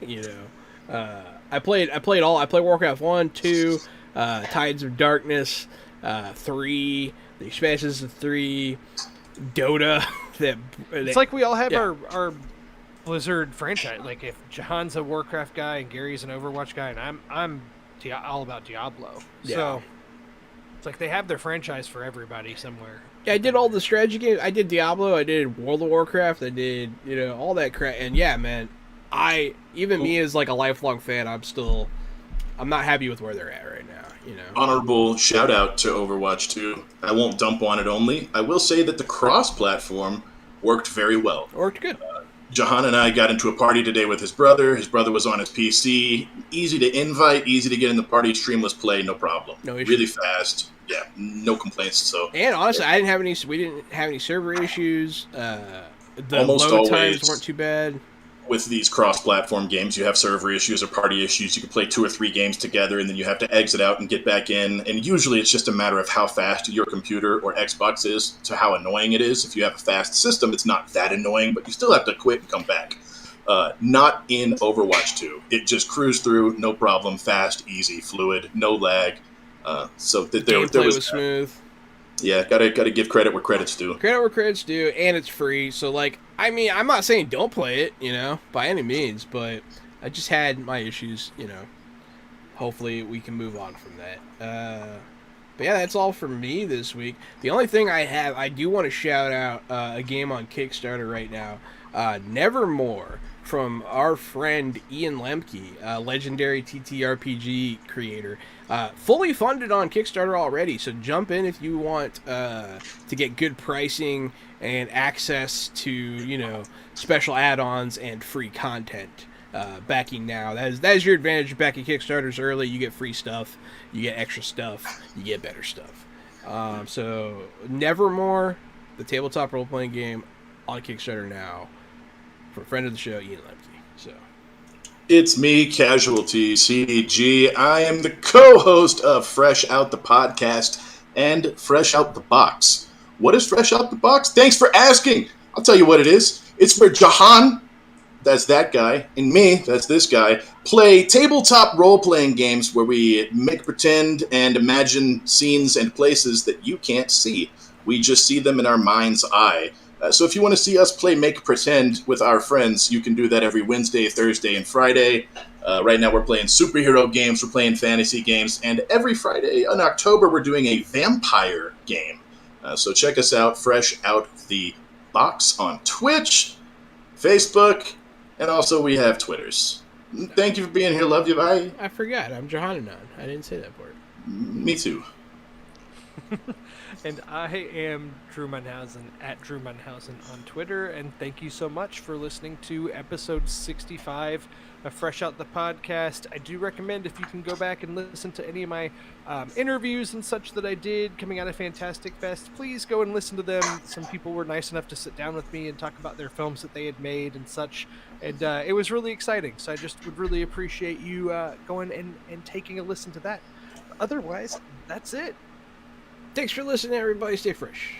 You know, I played Warcraft 1, 2, Tides of Darkness, 3, the expansions of 3, Dota. It's like we all have our Blizzard franchise. Like if Jahan's a Warcraft guy and Gary's an Overwatch guy, and I'm all about Diablo. Yeah. So it's like they have their franchise for everybody somewhere. Yeah, I did all the strategy games. I did Diablo. I did World of Warcraft. I did, all that crap. And yeah, man, me as like a lifelong fan, I'm not happy with where they're at right now. Honorable shout out to Overwatch 2. I won't dump on it only. I will say that the cross-platform worked very well. It worked good. Jahan and I got into a party today with his brother. His brother was on his PC. Easy to invite, easy to get in the party. Streamless play, no problem. No issue. Really fast. Yeah, no complaints. So. And honestly, we didn't have any server issues. The Almost load always, times weren't too bad. With these cross-platform games, you have server issues or party issues. You can play 2 or 3 games together, and then you have to exit out and get back in. And usually it's just a matter of how fast your computer or Xbox is to how annoying it is. If you have a fast system, it's not that annoying, but you still have to quit and come back. Not in Overwatch 2. It just cruised through, no problem, fast, easy, fluid, no lag. So there was smooth. Yeah, gotta give credit where credit's due. Credit where credit's due, and it's free. So, I'm not saying don't play it, by any means, but I just had my issues, Hopefully we can move on from that. But yeah, that's all for me this week. The only thing I do want to shout out a game on Kickstarter right now, Nevermore, from our friend Ian Lemke, legendary TTRPG creator. Fully funded on Kickstarter already, so jump in if you want to get good pricing and access to, special add-ons and free content. Backing now. That is your advantage of backing Kickstarters early. You get free stuff, you get extra stuff, you get better stuff. So Nevermore, the tabletop role-playing game on Kickstarter now, for a friend of the show, Ian Lemke. So it's me, Casualty CDG. I am the co-host of Fresh Out the Podcast and Fresh Out the Box. What is Fresh Out the Box? Thanks for asking. I'll tell you what it is. It's where Jahan, that's that guy, and me, that's this guy, play tabletop role-playing games where we make pretend and imagine scenes and places that you can't see. We just see them in our mind's eye. So if you want to see us play Make Pretend with our friends, you can do that every Wednesday, Thursday, and Friday. Right now we're playing superhero games, we're playing fantasy games, and every Friday in October we're doing a vampire game. So check us out, Fresh Out the Box, on Twitch, Facebook, and also we have Twitters. Thank you for being here. Love you. Bye. I forgot. I'm Johanan. I didn't say that part. Me too. And I am Drew Munhausen, at Drew Munhausen on Twitter, and thank you so much for listening to episode 65 of Fresh Out the Podcast. I do recommend, if you can go back and listen to any of my interviews and such that I did coming out of Fantastic Fest, please go and listen to them. Some people were nice enough to sit down with me and talk about their films that they had made and such, and it was really exciting. So I just would really appreciate you going and taking a listen to that. Otherwise, that's it. Thanks for listening, everybody. Stay fresh.